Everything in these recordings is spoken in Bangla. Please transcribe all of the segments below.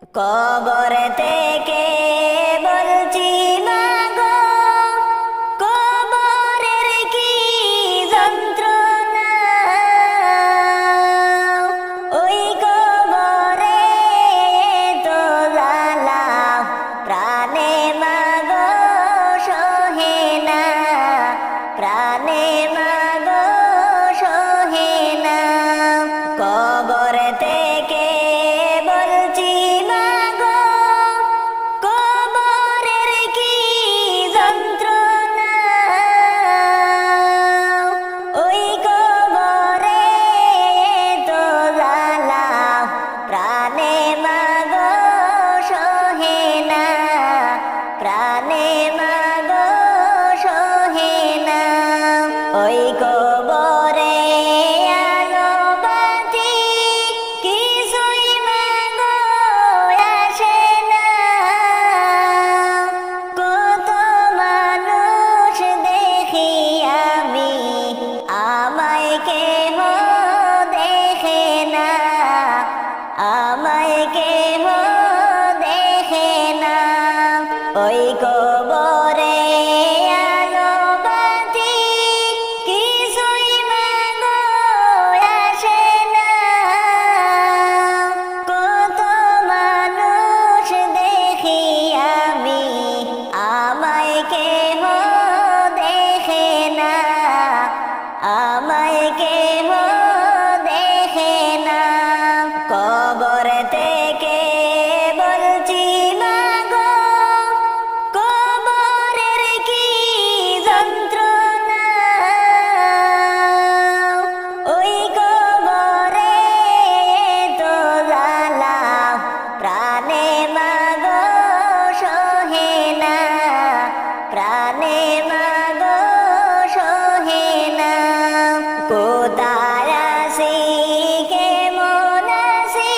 কবর থেকে বলছি মাগো, কবরের কি যন্ত্রণা। ওই কবরে তো জ্বালা প্রাণে মাগো সহে না, প্রাণে মাগো সহে না। কবর থেকে বলছি মাগো, কবরের কি যন্ত্রণা। ওই কবরে তো জ্বালা প্রাণে মাগো সহে না, প্রাণে মাগো সহে না। ওই কবরে আলো বাতি কিছুই মাগো আসে না। কত মানুষ দেখি আমি, আমায় কেহ দেখে না, আমায় কেহ দেখে না। ওই কবরে আলো বাতি কিছুই মাগো আসে না। কত মানুষ দেখি আমি, আমায় কেহ দেখে না, আমায় কেহ দেখে না। কবর থেকে বলছি মাগো, কবরের কি যন্ত্রণা। ওই কবরে তো জ্বালা প্রাণে মাগো সহে না, প্রাণে মাগো সহে না। কোথায় আছি কেমন আছি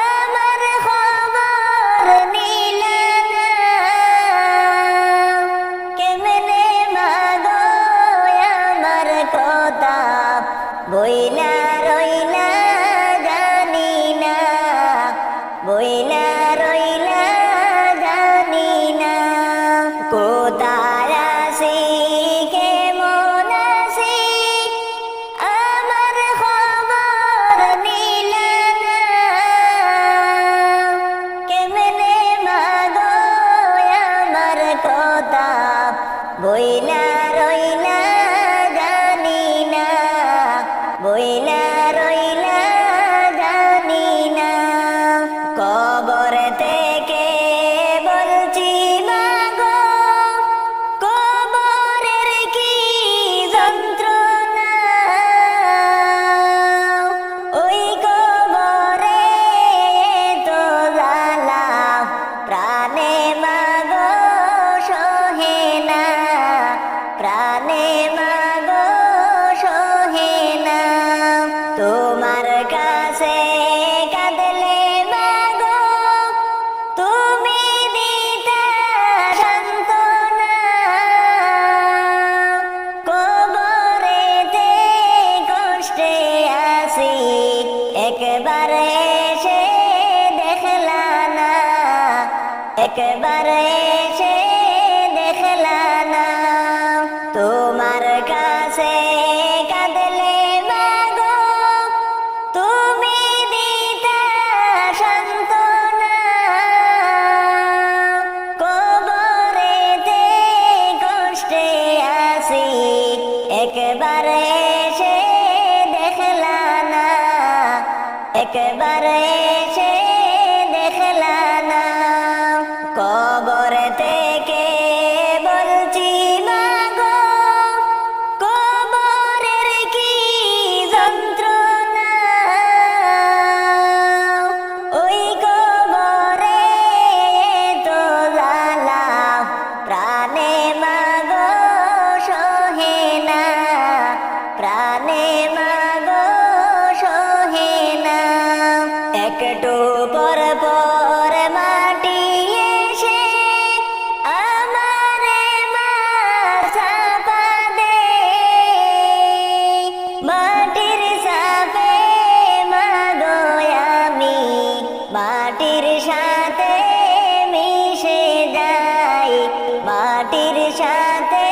আমার খবর নিলে না। কেমনে মাগো আমার কথা বইলা রইলা জানি না, বইলা রইলা জানি না। কোথায় আছি কেমন আছি আমার খবর নিলে না। কেমনে মাগো আমার কথা বইলা রইলা জানি না, বইলা রইলা জানি না। কবর থেকে বলছি মাগো, কবরের কি যন্ত্রণা। ওই কবরে তো জ্বালা প্রাণে মাগো সহে না, প্রাণে মাগো সহে না। তোমার কাছে কাঁদলে মাগো তুমি দিতা সান্ত্বনা। কবরেতে কষ্টে আছি একবার এসে দেখলা না, একবার এসে দেখলা না। তোমার কাছে কাঁদলে মাগো তুমি দিতা সান্ত্বনা। কবরেতে কষ্টে আছি একবার এসে দেখলা না, একবার এসে দেখলা না। কবর থেকে বলছি মাগো, কবরের কি যন্ত্রণা। ওই কবরে তো জ্বালা প্রাণে মাগো সহে না, প্রাণে মাগো সহে না। একটু পর পর মাটি এসে আমারে মার চাপা দে। মাটির চাপে মাগো আমি মাটির সাথে মিশে যাই, মাটির সাথে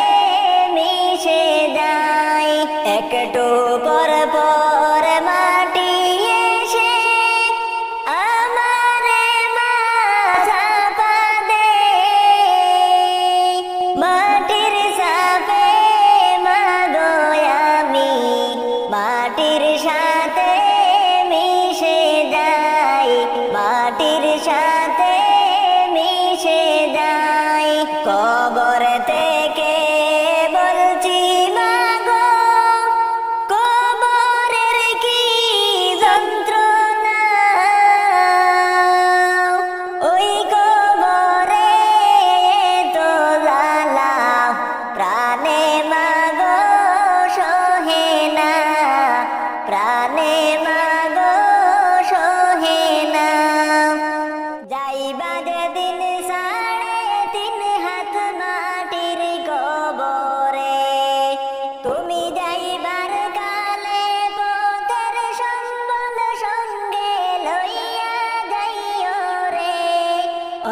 মিশে যাই। একটু পর পর মাটি এসে আমারে চাপা দে, মাটির চাপে মাগো আমি মাটির সাথে মিশে যাই, মাটির সাথে মিশে যাই। কবর থেকে বলছি মাগো, কবরের কি যন্ত্রণা, ওই কবরে তো জ্বালা প্রাণে মাগো সহে না, প্রাণে মাগো সহে না। যাইবা যেদিন 3.5 হাত মাটির কবরে, তুমি যাইবার কালে পথের সম্বল সঙ্গে লইয়া যাইও রে,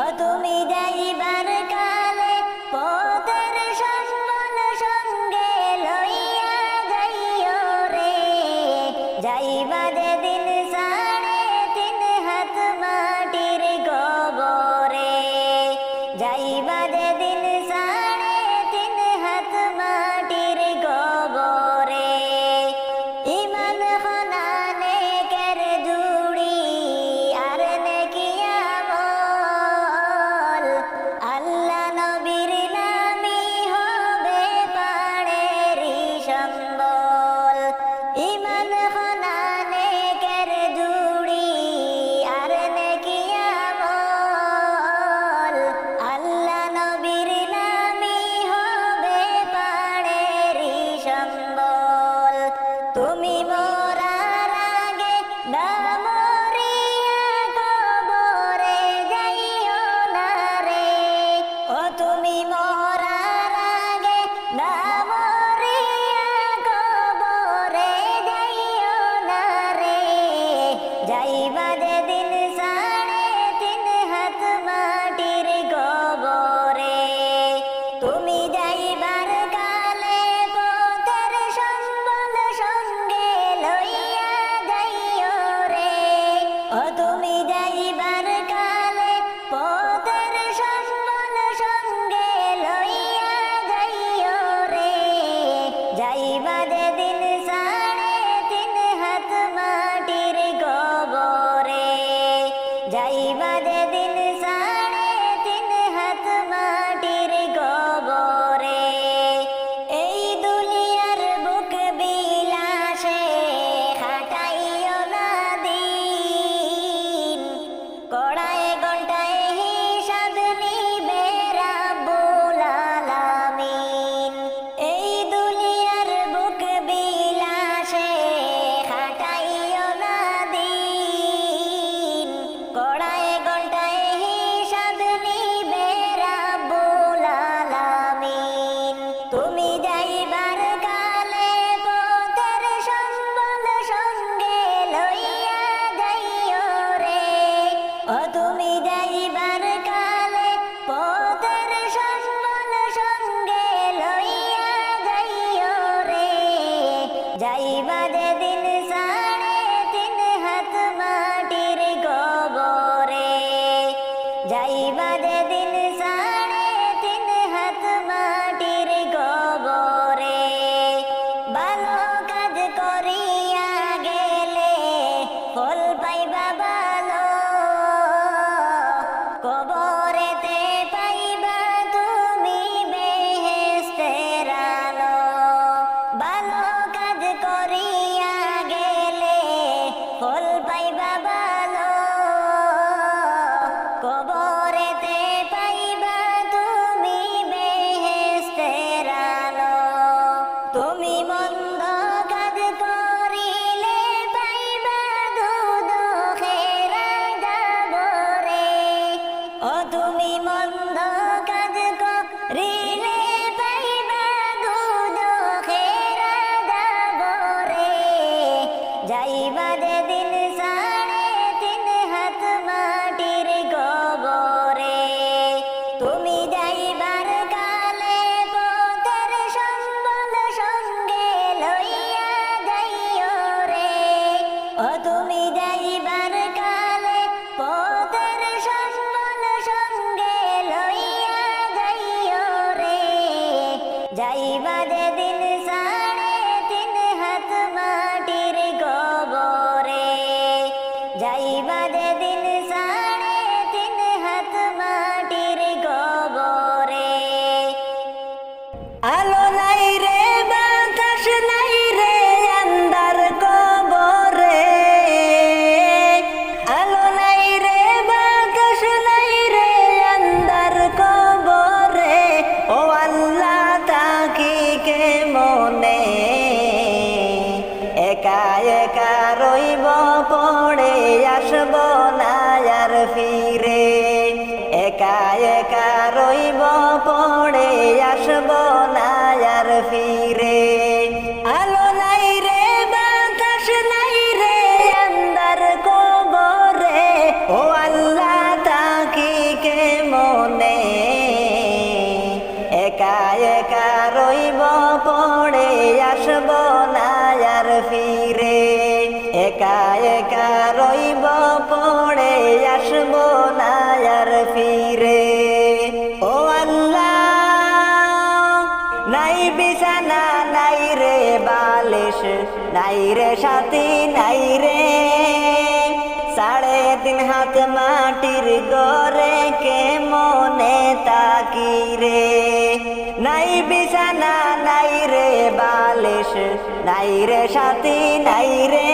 ও তুমি যাইবার কালে পথের সম্বল সঙ্গে লইয়া যাইও রে। যাইবা যেদিন 3.5 হাত মাটির কবরে, যাইবা যেদিন 3.5 হাত মাটির কবরে। ইমান খনানে কের জুড়ি আর নেকি আমল, আল্লাহ নবীর নামই হবে পাড়েরই সম্বল। ইমান খনানে কের জুড়ি আর নেকি আমল, আল্লাহ নবীর নামই হবে পাড়েরই সম্বল। তুমি মরার আগে না মরিয়া কবরে যাইও না রে, ও তুমি মরার আগে না মরিয়া কবরে যাইও না রে। যাইবা যেদিন 3.5 হাত মাটির কবরে, তুমি যাইবার কালে পথের সম্বল সঙ্গে লইয়া যাইও রে, ও তুমি যাইবার কালে পথের সম্বল সঙ্গে লইয়া যাইও রে। যাইবা যেদিন 3.5 হাত মাটির কবরে, যাইবা যেদিন 3.5 হাত মাটির কবরে। এই দুনিয়ার বুক বিলাসে খাটাইও না দিন, কড়ায় ঘন্টায় হিসাব নিবে রাব্বুল আলামিন। এই দুনিয়ার বুক বিলাসে খাটাইও না দিন, কড়ায় ঘন্টায় হিসাব নিবে রাব্বুল আলামিন। তুমি যাইবার কালে পথের সম্বল সঙ্গে লইয়া যাইও রে, ও তুমি যাইবার কালে পথের সম্বল সঙ্গে লইয়া যাইও রে। যাইবা যেদিন 3.5 হাত মাটির কবরে, যাইবা যেদিন 3.5 হাত মাটির কবরে। ভালো কাজ করিয়া গেলে ফল পাইবা ভালো, বিছানা নাই রে বালিশ, নাই রে সাথী নাই রে। 3.5 হাত মাটির ঘরে কে মনে তাকি রে। নাই বিছানা নাই রে বালিশ, নাই রে সাথী নাই রে।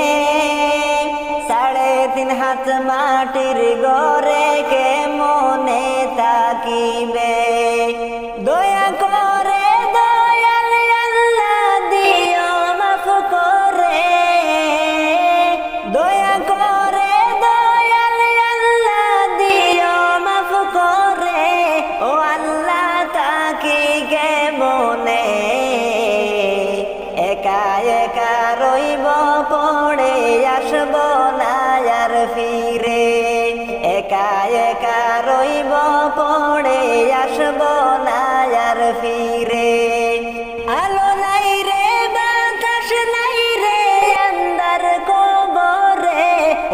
3.5 হাত মাটির ঘরে কে মনে তাকিবে। দয়া করে দয়াল আল্লাহ দিও মাফ করে। দয়া করে দয়াল আল্লাহ দিও মাফ করে। ও আল্লাহ তাকি কে মনে একা একা রইব পড়ে, আসব না আর ফিরে। একা একা রইব পড়ে, আসব না আর ফিরে। আলো নাই রে বাতাস নাই রে আন্ধার কবরে।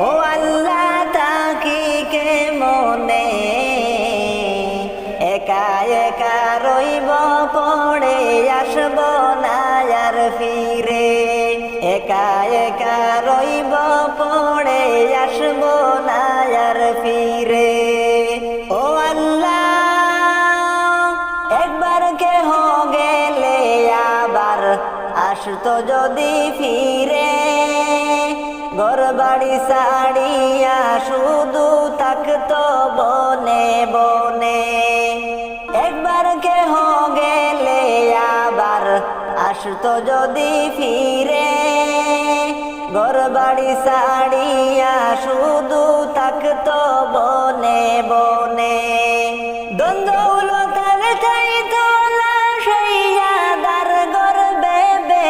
ও আল্লাহ তাকি কে মনে একা একা রইব পড়ে, আসব না আর ফিরে। একা একা রইব পড়ে, আসব না আর ফিরে। ও আল্লাহ একবার কেহ গেলে আবার আসতো যদি ফিরে। ঘর বাড়ি ছাড়িয়া শুধু থাকতো বনে বনে। একবার কেহ গেলে আবার আসতো যদি ফিরে। ঘর বাড়ি ছাড়িয়া শুধু থাকতো বনে বনে। দ্বন্দ্বলতার চাইতো না সেই আদার গর্বে বে।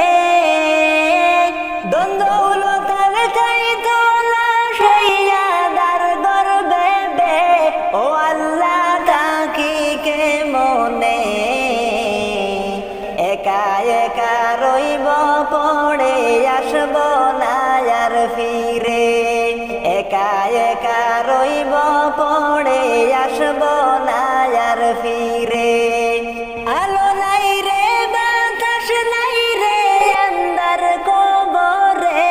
দ্বন্দ্বলতার চাইতো না সেই আদার গর্বে বে। ও আল্লাহ তাকি কে মনে একা একা রইব পড়ে, আসব না আর ফিরে। একা একা রইব পড়ে, আসব না আর ফিরে। আলো নাই রে বাতাস নাই রে আন্ধার কবরে।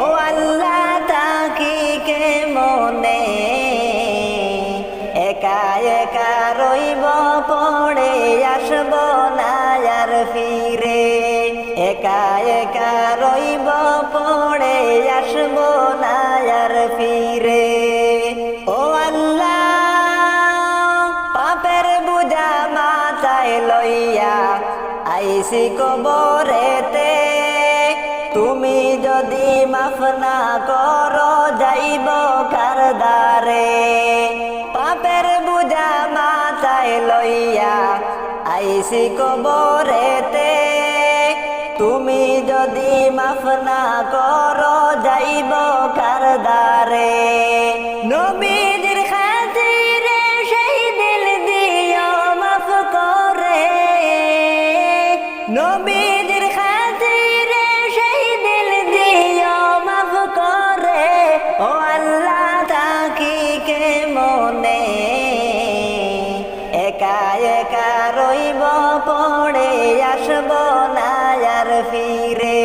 ও আল্লাহ তাকি কে মনে একা একা রইব পড়ে, আসব না আর ফিরে। একা একা রইব পড়ে, আসব না আর ফিরে। ও আল্লাহ পাপের বুঝা মাথায় লইয়া আইসি কবরেতে। তুমি যদি মাফ না করো যাইব কার দ্বারে। পাপের বুঝা মাথায় লইয়া আইসি কবরেতে। তুমি যদি মাফ না করো যাইব কার দ্বারে। নবীজির খাতিরে সেই দিল দিও মাফ করে। নবীজির খাতিরে সেই দিল দিও মাফ করে। ও আল্লাহ তাকি কে মনে একা একা রইব পড়ে, আসব না আর ফিরে।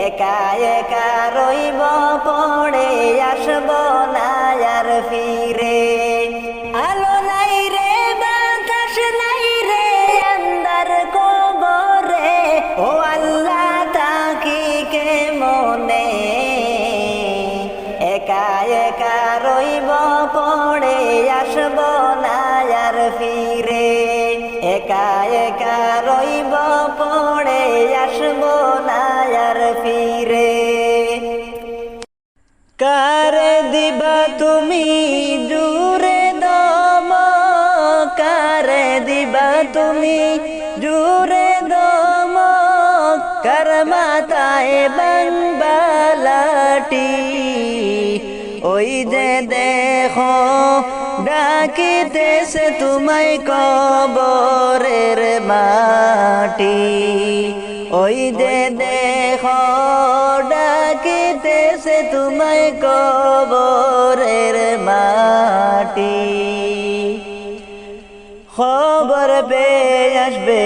একা একা রইব পড়ে, আসব না আর ফিরে। আলো নাই রে বাতাস নাই রে আন্ধার কবরে। ও আল্লাহ তাকি কে মনে একা একা রইব পড়ে, আসব না আর ফিরে। একা একা রইব পড়ে, আসব না আর ফিরে। কারে দিবা তুমি জুরে দম, কারে দিবা তুমি জুরে দম। কার মাথায় বাংলাটি ওই যে দেখো ডাকিতেছে তোমায় কবরের মাটি। ওই যে দেখো ডাকিতেছে তোমায় কবরের মাটি। খবর খবর পেয়ে আসবে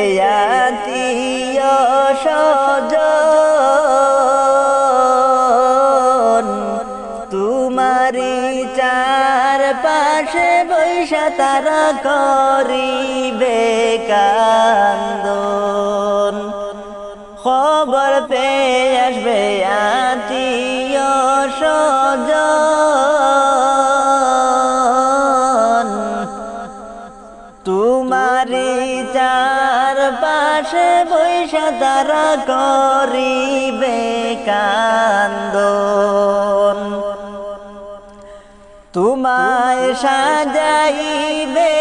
আত্মীয় স্বজন তোমারি চার পাশে বৈশা তারা করিবে কান্দন খবর পেয়ে আসবে আত্মীয় স্বজন তোমারি চার পাশে বৈশা তারা করিবে কান্দন তোমায় সাজাইবে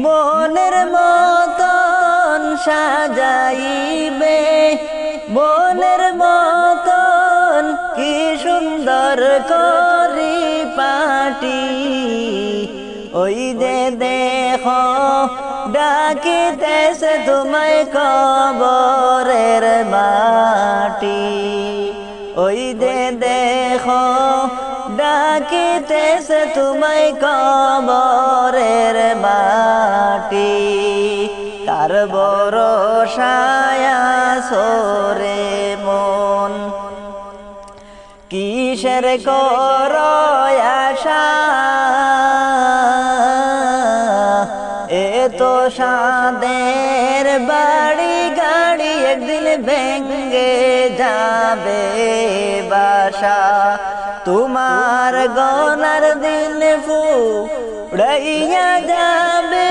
মনের মতন সাজাইবে মনের মতন কি সুন্দর করি পাটি ওই যে দেখো ডাকিতেছে তোমায় কবরের মাটি ওই যে দেখো ডাকিতেছে তোমায় কবরের মাটি কার ভরসায় সরে মন কিসের কর আশা এত সাদের বাড়ি গাড়ি একদিন ভেঙ্গে যাবে বাসা তোমার গনার দিন ফুড়াইয়া যাবে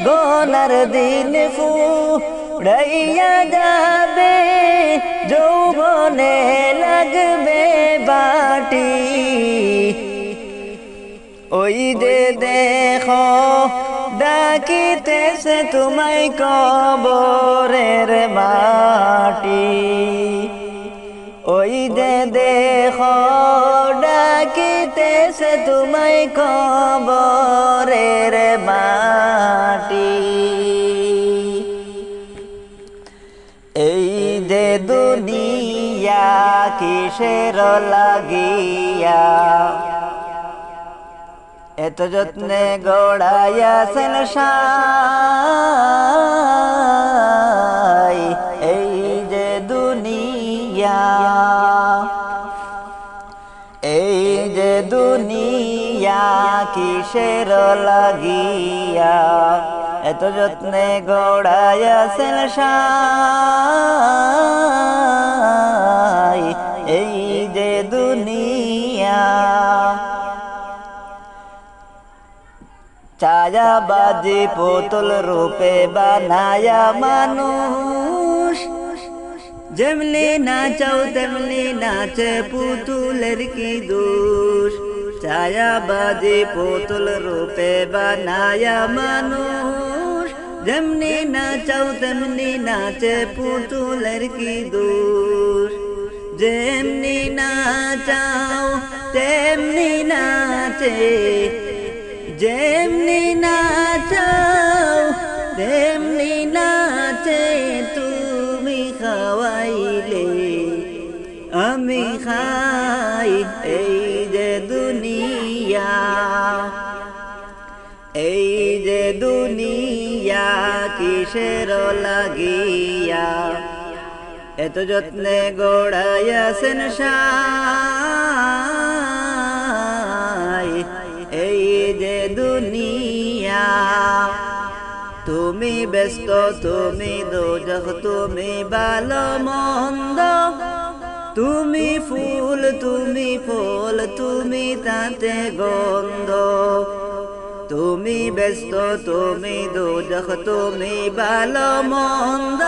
গনার দিন ফুড়াইয়া যাবে যৌবনে লাগবে বাটি ওই যে দেখো ডাকিতেছে তোমায় কবরের মাটি ওই যে দেখো ডাকিতেছে তোমায় কবরের মাটি এই যে দুনিয়া কিসের লাগিয়া এত যত্নে গড়াইয়াছেন সাই এই যে দুনিয়া এই যে দুনিয়া কিসের লাগিয়া এত যত্নে গড়াইয়াছেন সাই এই যে দুনিয়া ছায়াবাজি পুতুল রূপে বানায়া মানুষ যেমনি নাচাও তেমনি নাচে পুতুলের কি দোষ ছায়াবাজি পুতুল রূপে বানায়া মানুষ যেমনি নাচাও তেমনি নাচে পুতুলের কি দোষ যেমনি নাচাও তেমনি নাচে যেমনি নাচাও তেমনি নাচে তুমি খাওয়াইলে আমি খাই এই যে দুনিয়া এই যে দুনিয়া কিসের লাগিয়া এত যত্নে গড়াইয়াছেন সাই এই যে দুনিয়া তুমি ব্যস্ত তুমি দোজখ তুমি ভালো মন্দ তুমি ফুল তুমি ফল তুমি তাতে গন্ধ তুমি ব্যস্ত তুমি দোজখ তুমি ভালো মন্দ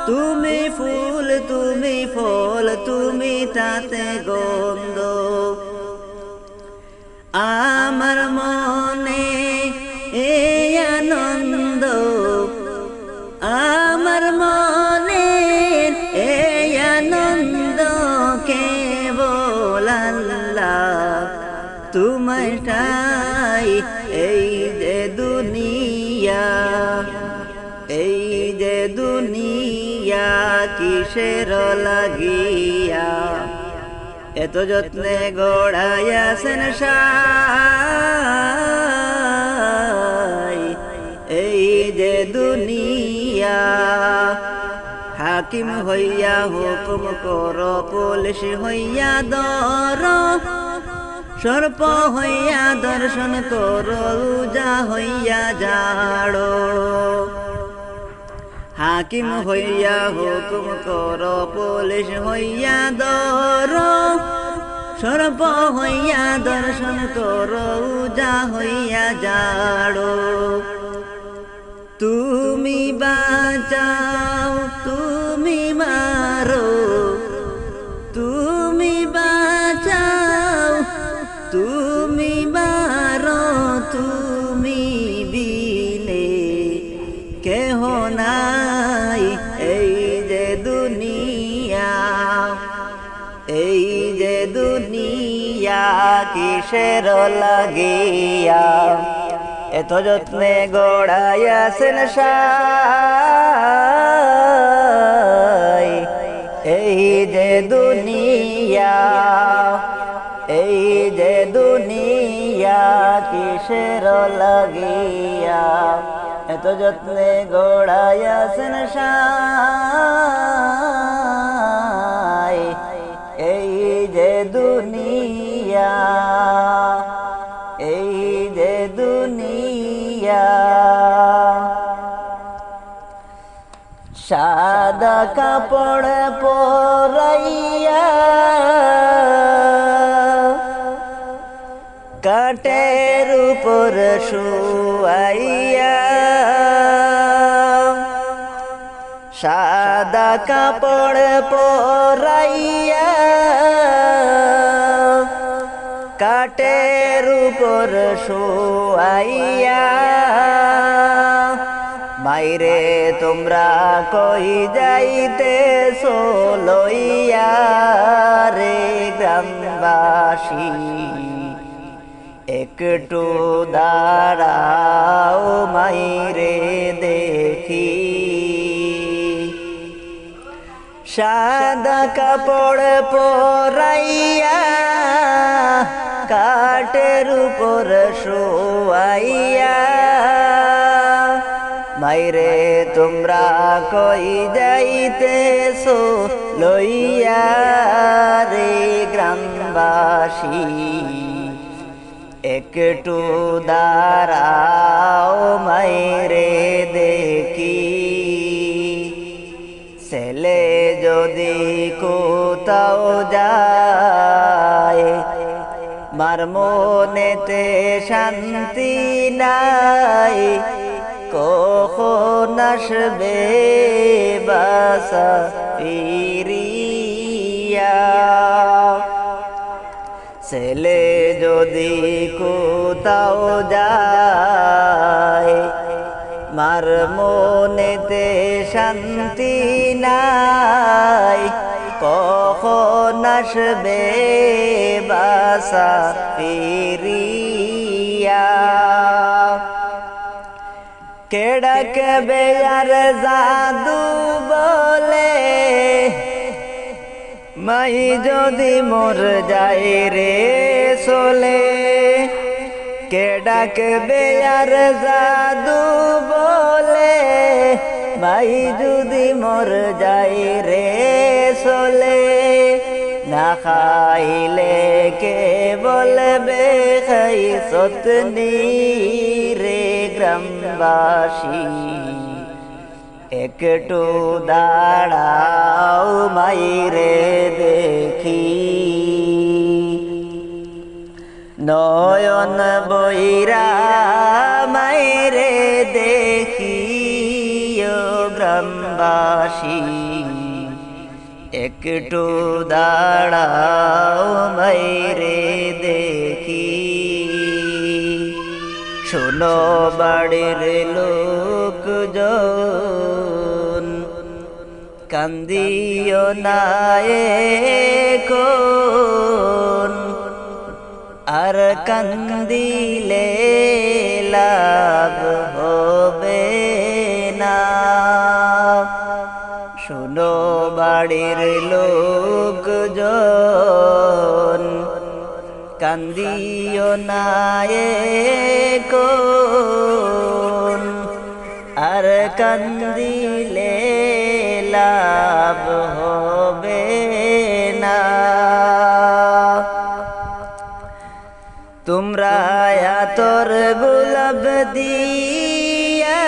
তুমি ফুল তুমি ফল তুমি তাতে গন্ধ আমার মনে এই আনন্দ আমার মনে এই আনন্দ কেবল আল্লাহ তোমায় চাই এই যে দুনিয়া এই যে দুনিয়া কিসের লাগিয়া এত যত্নে গড়াইয়াছেন সাই এই হাকিম হইয়া হুকুম কর, পুলিশ হইয়া দর, সর্প হইয়া দর্শন কর, উজা হইয়া জাড়ো। হাকিম হইয়া হুকুম কর, পুলিশ হইয়া দর, সর্প হইয়া দর্শন কর, উজা হইয়া জাড়ো। তুমি বাঁচাও, তুমি মারো, তুমি বাঁচাও, তুমি মারো, তুমি বিনে কেহ নাই এই যে দুনিয়া, এই যে দুনিয়া কিসের লাগিয়া এত যত্নে গড়াইয়াছেন সাই। এই যে দুনিয়া, এই যে দুনিয়া কিসের লাগিয়া এত যত্নে গড়াইয়াছেন সাই। এই যে দুনিয়া, এই যে দুনিয়া। সাদা কাপড় পরাইয়া কাঠের উপর শুয়াইয়া, সাদা কাপড় পরাইয়া কাঠের উপর শুয়াইয়া, মাইরে তোমরা কই যাইতেছো লইয়া রে গ্রামবাসী, একটু দাঁড়াও মাইরে দেখি। সাদা কাপড় পরাইয়া কাঠের উপর শুয়াইয়া, মাইরে তোমরা কই যাইতেছো লইয়া রে গ্রামবাসী, একটু দাঁড়াও মাইরে দেখি। ছেলে যদি কোথাও যায়, মার মনেতে শান্তি নাই, কখন আসবে বাসা ফিরিয়া। ছেলে যদি কোথাও যায়, মার মনেতে শান্তি নাই, কখন আসবে বাসা ফিরিয়া। কে ডাকবে আর জাদু বলে, মাই যদি মোর যাই রে চলে। কে ডাকবে আর জাদু বলে, মাই যদি মোর যাই রে চলে। না খাইলে কে বলবে খাই সতনি রে গ্রামবাসী, একটু দাঁড়াও মাইরে দেখি। নয়ন বইরা মাইরে দেখি ও গ্রামবাসী, একটু দাঁড়াও মাইরে দেখি। শোনো বাড়ির লোকজন, কান্দিও না এখন, আর কান্দিলে লাভ হবে না। শোনো বাড়ির লোকজন, কান্দিও না এখন, আর কান্দিলে লাভ লাভ হবে না। তোমরা আতর গোলাপ দিয়া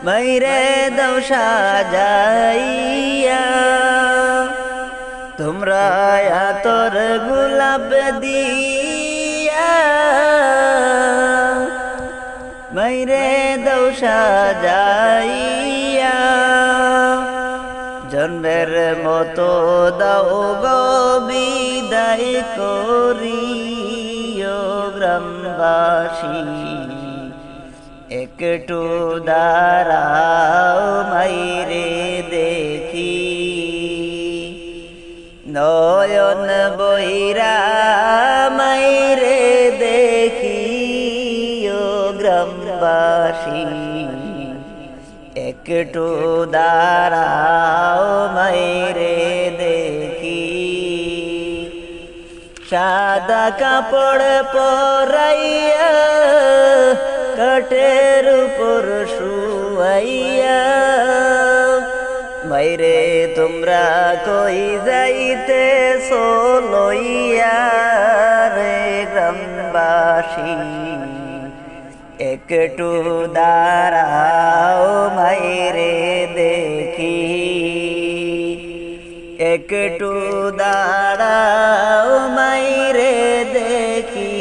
মাইরে দাও সাজাইয়া, তোমরা আতর গোলাপ দিয়া মাইরে দাও সাজাইয়া, জন্মের মতো দাও গো বিদায় করিও গ্রামবাসী, একটু দাঁড়াও মাইরে দেখি, নয়ন বৈরা মাইরে দেখি ও গ্রামবাসী, একটু দাঁড়াও মাইরে দেখি। সাদা কাপড় পরাইয়া কাঠের উপর শুয়াইয়া, মাইরে তোমরা কই যাইতে লইয়া রে গ্রামবাসী, একটু দাঁড়াও মাইরে দেখি, একটু দাঁড়াও মাইরে দেখি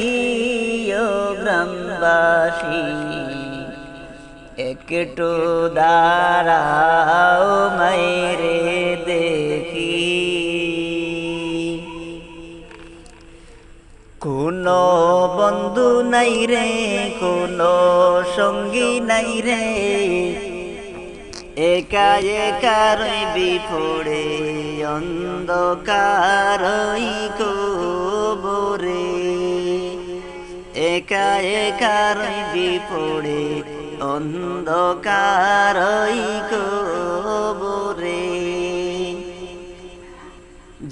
ও গ্রামবাসী, একটু দাঁড়াও মাইরে দেখি। কোনো বন্ধু নাই রে, কোনো সঙ্গী নাই রে, একা একা রইবি পড়ে অন্ধকারই কবরে, একা একা রইবি পড়ে অন্ধকারই কবরে।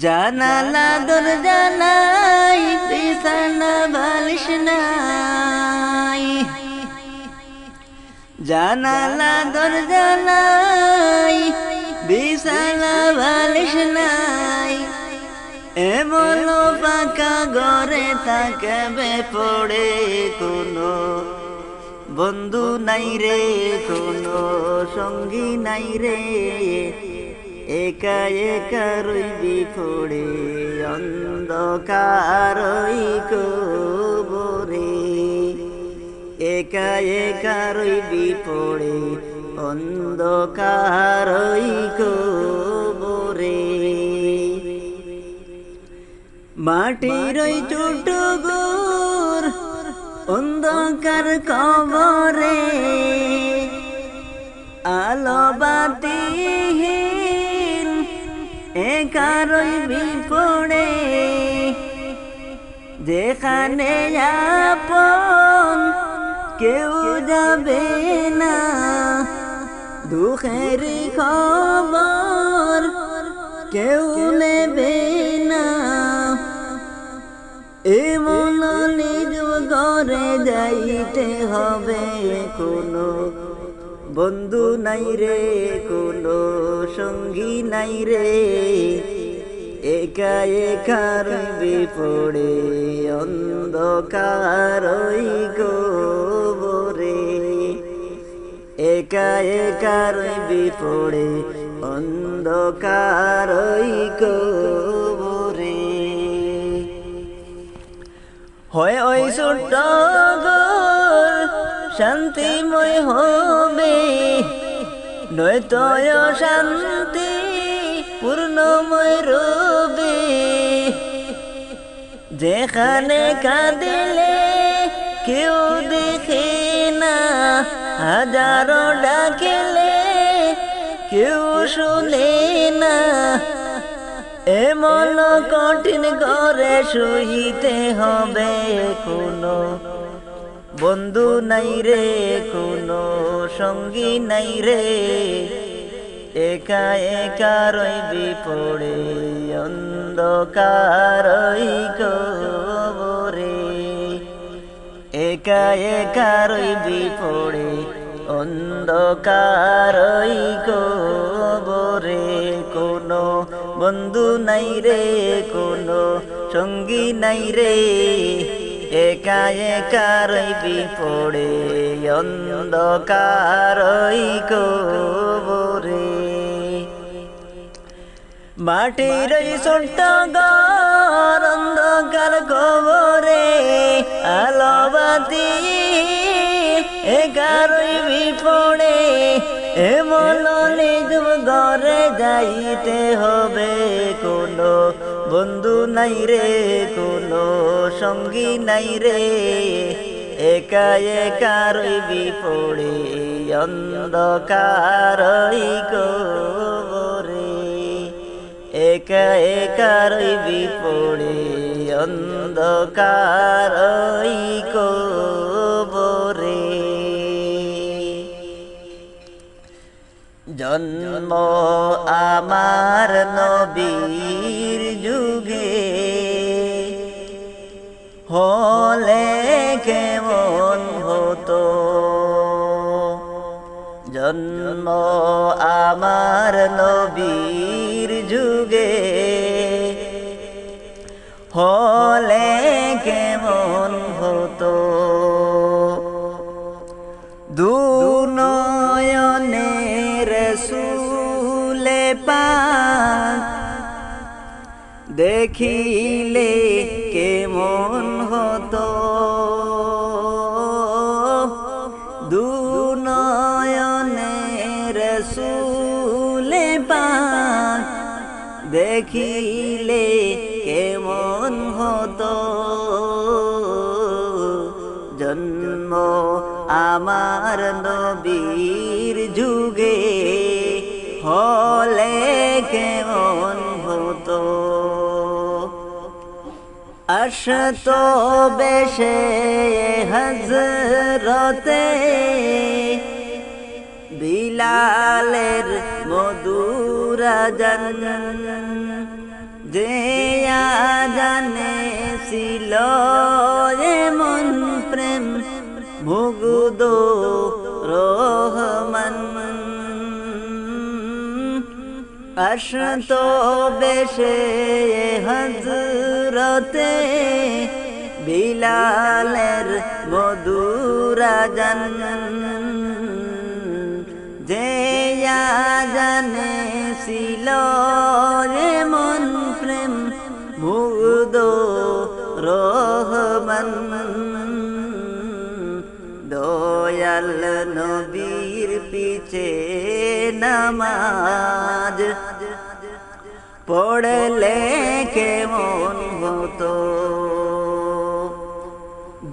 জানালা দরজা নাই, বিছানা বালিশ নাই, জানালা দরজা নাই, বিছানা বালিশ নাই, এমন পাকা ঘরে থাকবে পড়ে কোনো বন্ধু নাই রে, কোনো সঙ্গী নাই রে, একা একা রইবি পড়ে অন্ধকারই কবরে, একা একা রইবি পড়ে অন্ধকারই কবরে। মাটির ওই ছোট ঘর অন্ধকার কবরে, আলো বাতিহীন একা রইবি পড়ে, যেখানে আপন কেউ যাবে না, দুঃখের খবর কেউ নেবে না, এমন নিজ ঘরে যাইতে হবে, কোনো বন্ধু নাই রে, কোনো সঙ্গী নাই রে, একা একা রইবি পড়ে অন্ধকারই কবরে, একা একা রইবি পড়ে অন্ধকারই কবরে। হয় ওই ছোট্ট ঘর শান্তিময় হবে, নয়তো শান্তি পূর্ণময় রবে, যেখানে কাঁদিলে কেউ দেখে না, হাজারো ডাকিলে কেউ শুনে না, এমন কঠিন ঘরে শুইতে হবে, কোনো বন্ধু নাই রে, কোনো সঙ্গী নাই রে, একা একা রইবি পড়ে অন্ধকারই কবরে, একা একা রইবি পড়ে অন্ধকারই কবরে কোনো বন্ধু নাই রে কোনো সঙ্গী নাই রে একা একা রইবি পড়ে অন্ধকারই কবরে মাটির ছোট্ট ঘর অন্ধকার কবরে আলোবাতি একা রইবি পড়ে এমন নিজ ঘরে যাইতে হবে কোনো বন্ধু নাই রে কোনো সঙ্গী নাই রে একা একা রইবি পড়ে অন্ধকারই কবরে একা একা রইবি পড়ে অন্ধকারই কবরে জন্ম আমার নবীর যুগে হলে কেমন হতো জন্ম আমার নবীর যুগে হলে কেমন হতো দুনয়নে রসূলে পাক দেখিলে কেমন হতো দুনয়নে রসূলে পাক দেখিলে কেমন হতো জন্ম আমার নবীর যুগে হলে কেমন হতো আসতো বেশে হযরতে বিলালের মধুর আযান যে আযানে ছিল এমন প্রেম মুগ্ধ রহমান আসতো বেশে হযরতে বিলালের মধুর আযান যে আযানে ছিল এমন প্রেম মুগ্ধ রহমান দয়াল নবীর পিছে নামাজ পড়লে কেমন হতো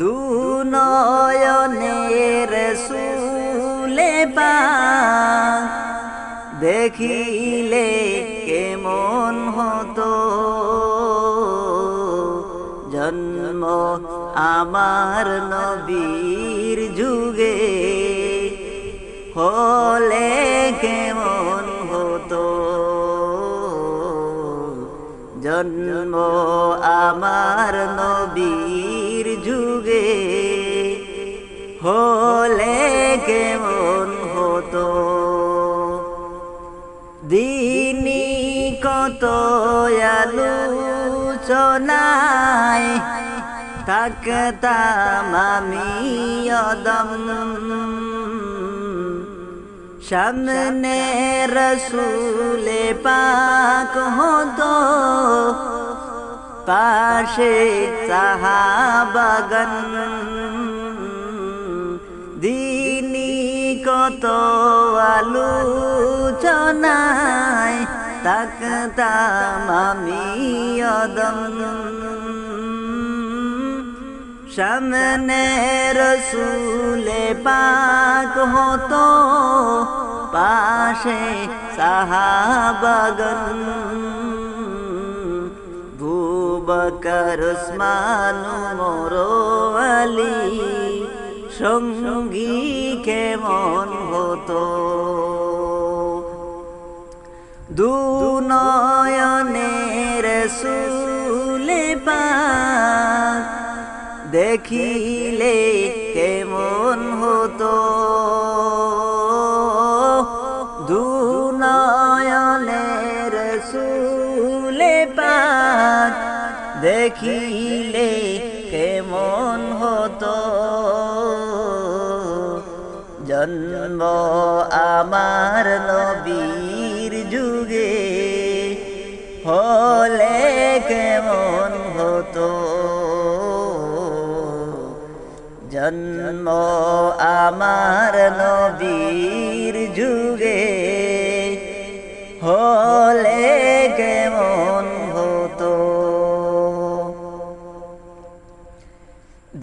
দুনয়নে রসূলে পাক দেখিলে কেমন হতো জন্ম আমার নবীর যুগে হলে কেমন হতো জন্ম আমার নবীর যুগে হলে কেমন হতো দিনী কত আলোচনায় থাকতাম আমি অদম সামনে রসূলে পাক হতো পাশে সাহাবাগণ দিনী কত আলোচনায় থাকতাম আমি অদম সামনে রসূলে পাক হতো পাশে সাহাবাগণ আবু বকর উসমান ওমর আলী সঙ্গী কেমন হতো দুনয়নে রাসূলে পাক দেখিলে কেমন হতো। দেখিলে কেমন হতো জন্ম আমার নবীর যুগে হলে কেমন হতো জন্ম আমার নবীর যুগে হলে কেমন হতো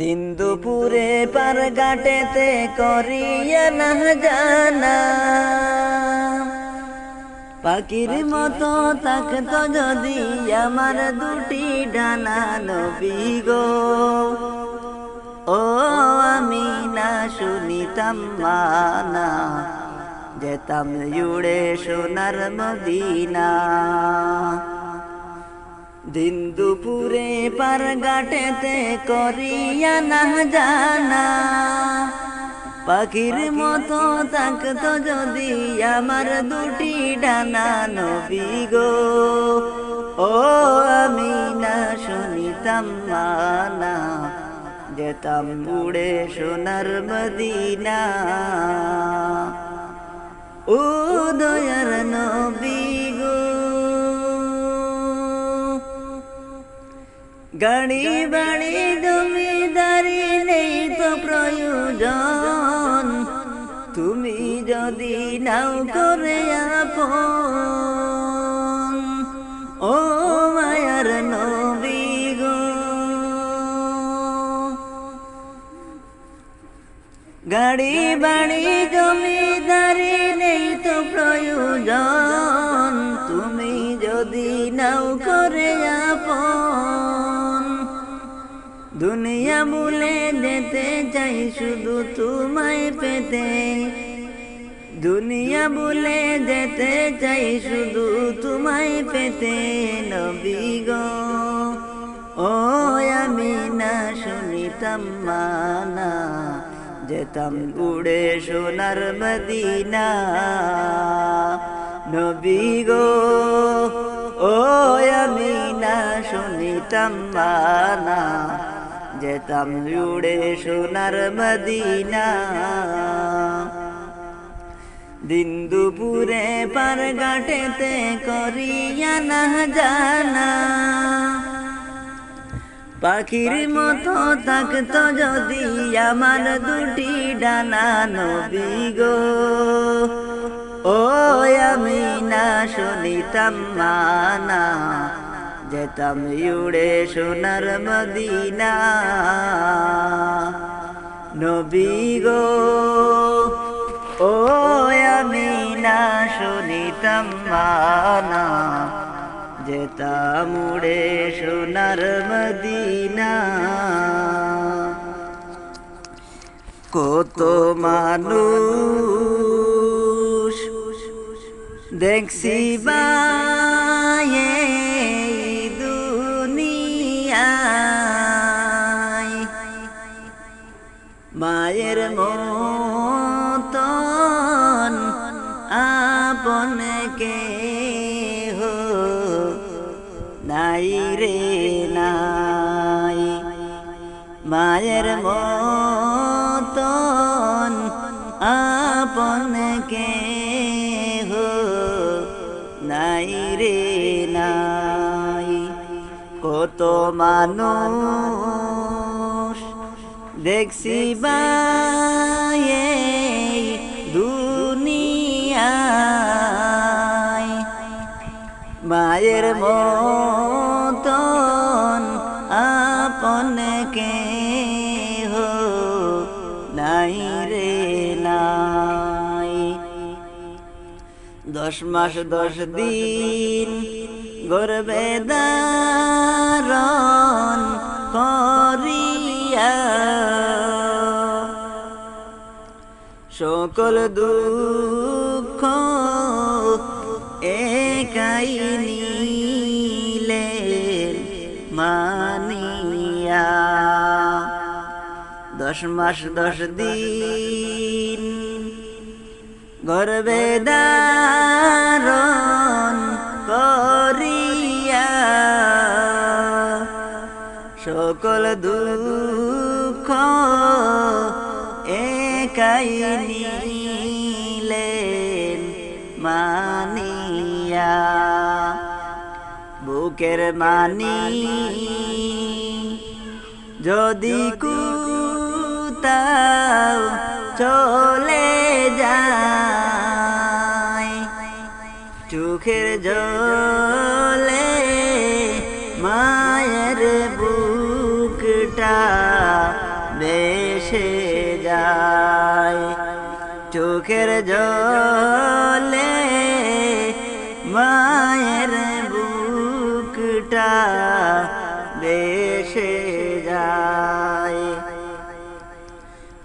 দিন দুপুরে পার ঘাটেতে করিয়া না জানা পাখির মতো থাকতো যদি আমার দুটি ডানা নবী গো ও আমি না শুনিতাম মানা যেতাম উড়ে সোনার মদিনা দিন দুপুরে পার ঘাটেতে করিয়া না জানা পাখির মতো থাকতো যদি আমার দুটি ডানা নবী গো ও আমি না শুনিতাম মানা যেতাম উড়ে সোনার মদিনা ও দয়ার নবী গো গাড়ি বাড়ি জমিদারি নেই তো প্রয়োজন তুমি যদি নাও করে আপন ও মায়ার নবী গো গাড়ি বাড়ি জমিদারি নেই তো প্রয়োজন তুমি যদি নাও করে আপন দুনিয়া ভুলে যেতে চাই শুধু তোমায় পেতে দুনিয়া ভুলে যেতে চাই শুধু তোমায় পেতে নবী গো ও আমি না শুনিতাম মানা যেতাম উড়ে সোনার মদিনা নবী গো ও আমি না শুনিতাম মানা যেতাম উড়ে সোনার মদিনা দিন দুপুরে পার ঘাটেতে করিয়া না জানা পাখির মতো থাকতো যদি আমার দুটি ডানা নবী গো ও আমি না শুনিতাম মানা যেতাম উড়ে সোনার মদিনা নবী গো ও আমি না শুনিতাম মানা যেতাম উড়ে সোনার মদিনা কত মানুষ দেখছি বায়ে দুনিয়ায় মায়ের মতন আপন কেহ নাই রে নাই মায়ের মতন আপন কেহ নাই রে নাই কত মানুষ দেখছি বায়ে দুনিয়ায় মায়ের মতন আপন কেহ নাই রে নাই 10 মাস 10 দিন গর্ভে ধারণ করিয়া সকল দুঃখ একাই নিলেন মানিয়া 10 মাস 10 দিন গর্ভে ধারণ করিয়া দুঃখ একাই নিলেন মানিয়া, বুকের মানি যদি কোথাও চলে যায়, চোখের জলে মায়ের বুকটা ভেসে যায়, চোখের জলে মায়ের বুকটা ভেসে যায়।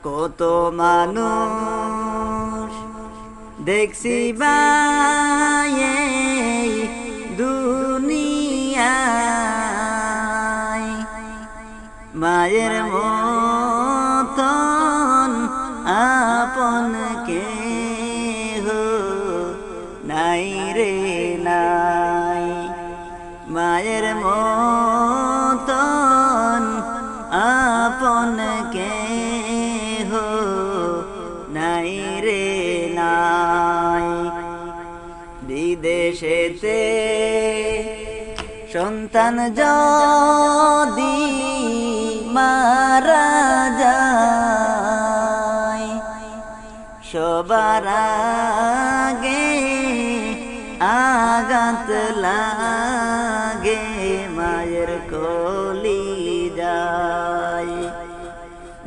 কত মানুষ দেখছি বায়ে দুনিয়ায়, মায়ের মতন আপন কেহ নাই রে নাই, মায়ের মতন আপন কেহ নাই রে নাই। বিদেশেতে সন্তান যদি মারা যায়, সবার আগে আঘাত লাগে মায়ের কলিজায়।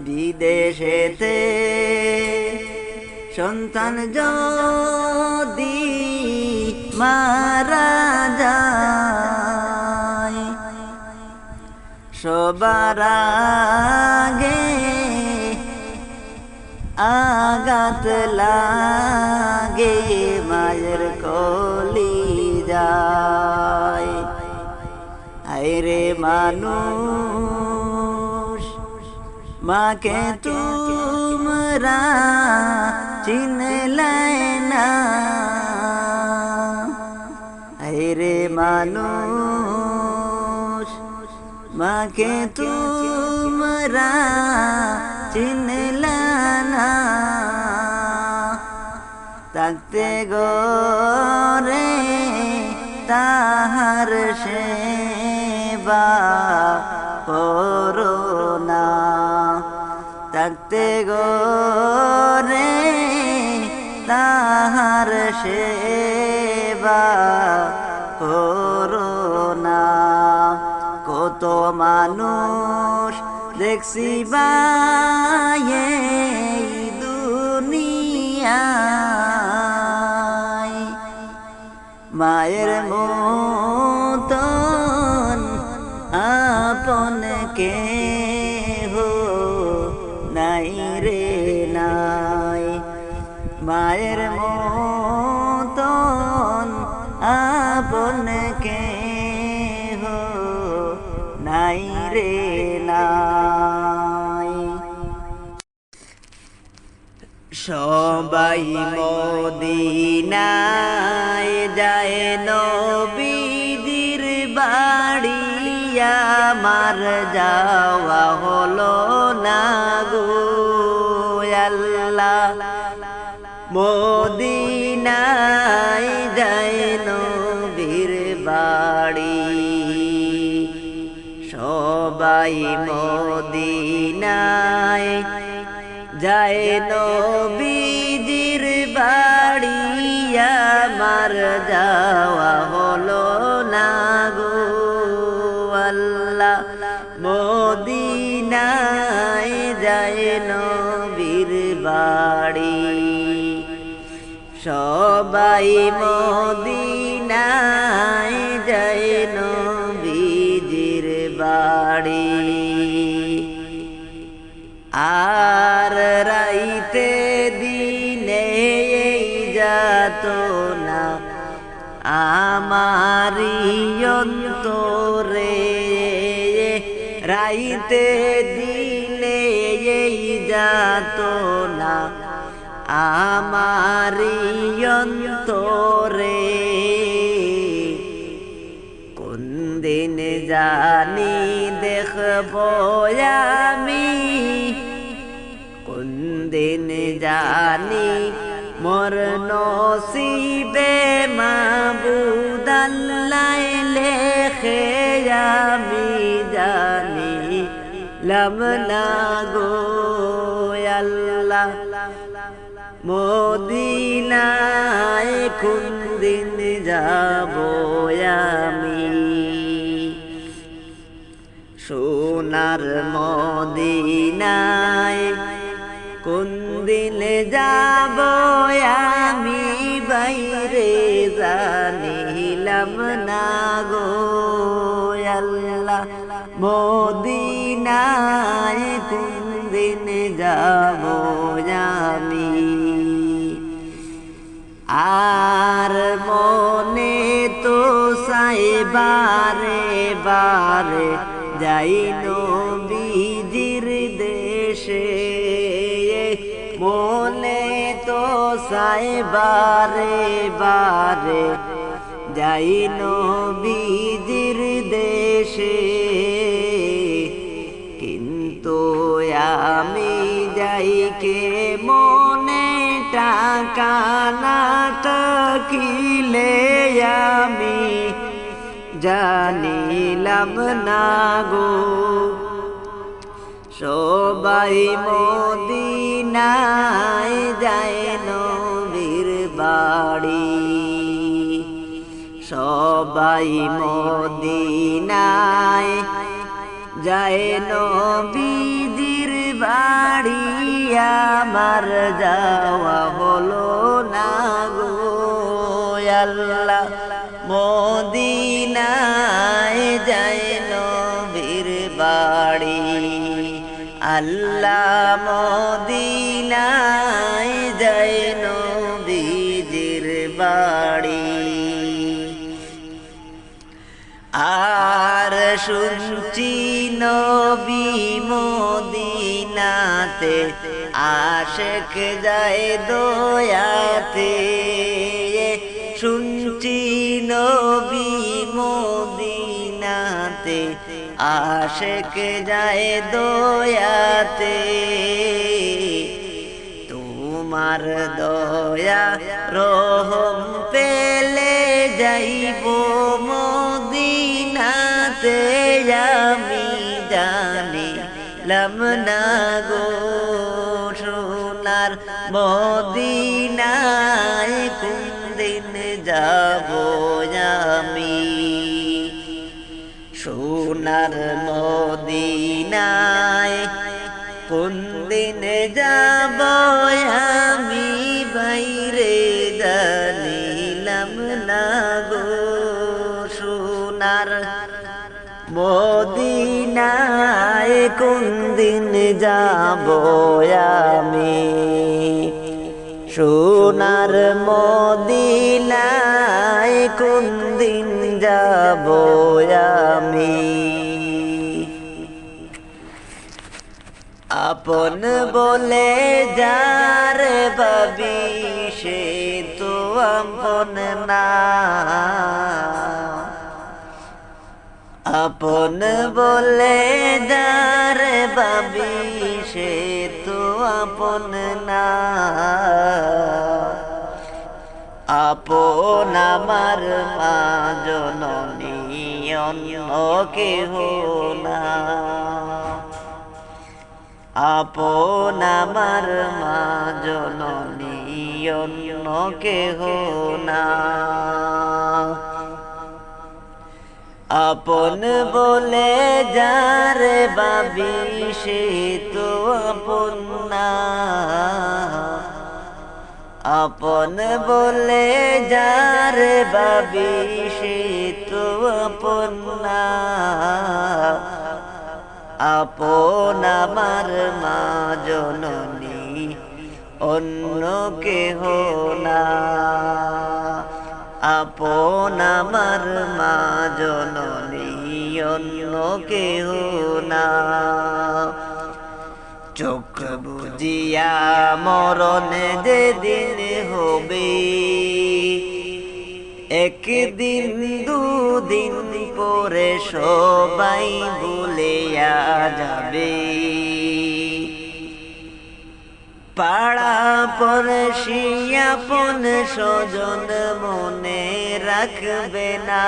বিদেশেতে সন্তান যদি মারা যায়, সবার আগে আঘাত লাগে মায়ের কলিজায়। আইরে মানুষ মাকে তোমরা চিনলে না, আইরে মানুষ মাকে তোমরা চিনলে না, থাকতে গরে তাহার সেবা করো না, থাকতে গরে তাহার সেবা করো না। কত মানুষ দেখছি বায়ে দুনিয়ায়, মায়ের মতন আপন কেহ নাই রে নাই, মায়ের মতন আপন কেহ নাই রে নাই। সবাই মদিনায় যায় নবীজির বাড়ি, আমার যাওয়া হলো না গো আল্লাহ। মদিনায় যায় নবীর বাড়ি, সবাই মদিনায় যায় নবীজির বাড়ি, আমার যাওয়া হলো না গো আল্লাহ। মদিনায় যায় নবীর বাড়ি, সবাই মদিনায় যায় নবীজির বাড়ি। আর রাইতে দিনে যাত না আমারি অন্তরে, রাইতে দিনে যাত না আমারি অন্তরে, কোন দিন জানি দেখব আমি, কোন দিন জানি মোর নসিবে মাবুদ আল্লাহ লেখে, আমি জানিলাম না গো আল্লাহ মদিনায় কোন দিন যাব আমি। সোনার মদিনায় কোন দিন যাব আমি, বাইরে জানিলাম না গো আল্লাহ মদিনায় কোন দিন যাব আমি। আর মনে তো চাই বারে বারে যাই নবীজির দেশে, মনে তো চাই বারে বারে যাই নবীজির দেশে, কিন্তু আমি যাই কে মনে টাকা না থাকিলে আমি জানিলাম না গো। সবাই মদিনায় যায় নবীর বাড়ি, সবাই মদিনায় যায় নবীজির বাড়ি, আমার যাওয়া হলো না গো আল্লাহ মদিনায় যায় নবীর বাড়ি, আল্লাহ মদিনায় যায় নবীজির বাড়ি। আর শুনছি নবী মদিনাতে আশেক যায় দয়াতে, শুনছি নবী মদিনাতে আশেক যায় দয়াতে, তোমার দয়া রহম পেলে যাইব মদিনাতে, আমি জানিলাম না গো সোনার মদিনায় কোন দিন যাব আমি। সোনার মদিনায় কোন দিন যাব আমি, বাইরে জানিলাম না গো সোনার মদিনায় কোন দিন যাব আমি। সোনার মদিনায় কোন দিন যাব আমি। আপন বলে যার ভাবি সে তো আপন না, আপন বলে যার ভাবি সে তো আপন না, আপন আমার মা জননী অন্য কেহ না, আপন আমার মা জননী অন্য কেহ না। আপন বলে যার ভাবি সে তো আপন না, আপন বলে যার ভাবি সে তো আপন না, আপন আমার মা জননী অন্য কেহ না, আপন আমার মা জননী অন্য কেহ না। চোখ বুজিয়া মরণ যেদিন হবে, একদিন দুদিন করে সবাই ভুলিয়া যাবে। পাড়া পড়শি আপন স্বজন মনে রাখবে না,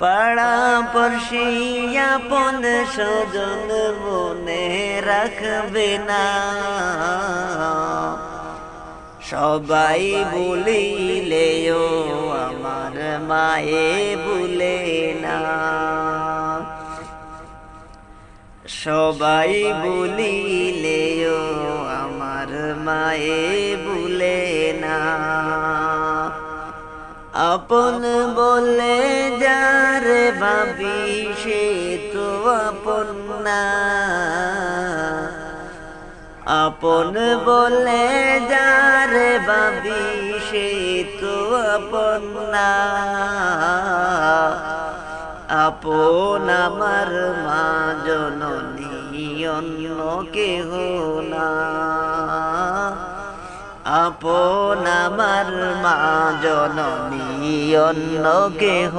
পাড়া পড়শি আপন স্বজন মনে রাখবে না। সবাই ভুলিলেও আমার মায়ে ভুলে না, সবাই ভুলিলেও আমার মায়ে ভুলে না। আপন বলে যারে ভাবি সে তো আপন না, আপন বলে যারে ভাবি সে তো আপন না। আপন আমার মা জননী অন্য কেহ না, আপন আমার মা জননী অন্য কেহ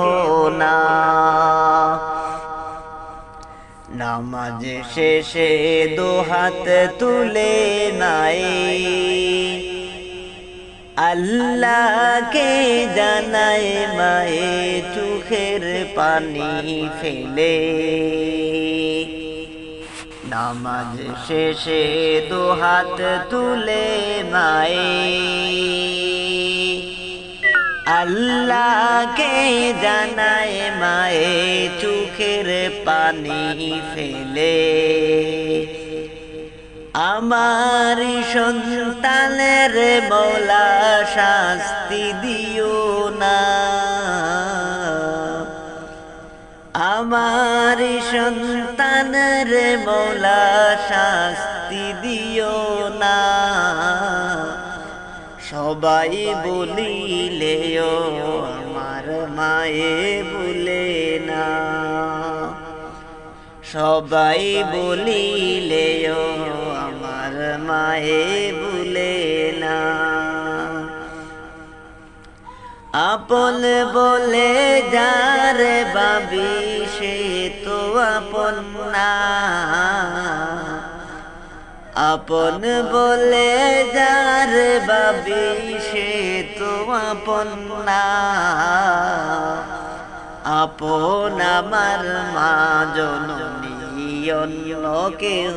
না। নামাজ শেষে দুহাত তুলে নাই আল্লাহকে জানায় মায়ে চোখের পানি ফেলে। নামাজ শেষে দুহাত তুলে মায়ে আল্লাহকে জানায় মায়ে চোখের পানি ফেলে। আমার সন্তানের মৌলা শাস্তি দিও না, আমার সন্তানের মৌলা শাস্তি দিও না। সবাই বলিলেও আমার মায়ে ভুলে না, সবাই বলিলেও আমার মায়ে ভুলে না। আপন বলে যারে ভাবি সে তো আপন না, আপন বলে যারে ভাবি সে তো আপন না। আপন আমার মা জননী অন্য কেহ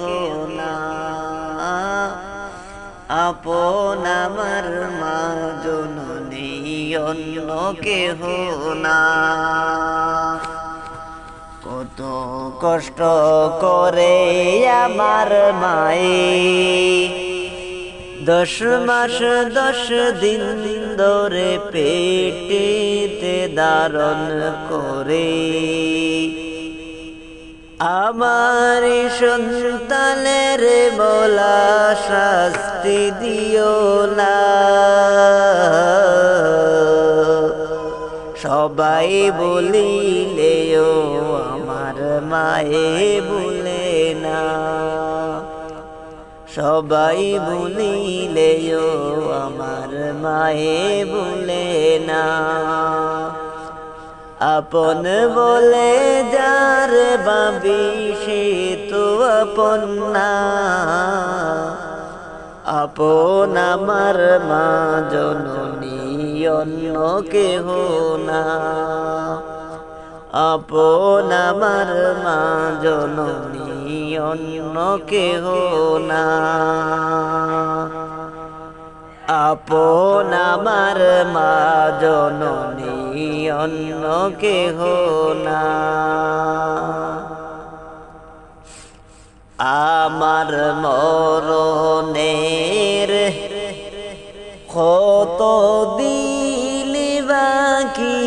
না, আপন আমার মা জননী অন্য কেহ না। কত কষ্ট করে আমার মায়ে 10 মাস 10 দিন ধরে পেটেতে ধারণ করে। আমার সন্তানের মৌলা শাস্তি দিও না, সবাই বলিলেও আমার মায়ে ভুলে না, সবাই বলিলেও আমার মায়ে ভুলে না। আপন বলে যার ভাবি সে তো আপন না, আপন আমার মা জননী অন্য কেহ না, আপন আমার মা জননী অন্য কেহ না। আপন আমার মা জননী অন্য কেহ না। আমার মরণের কত দিন বাকি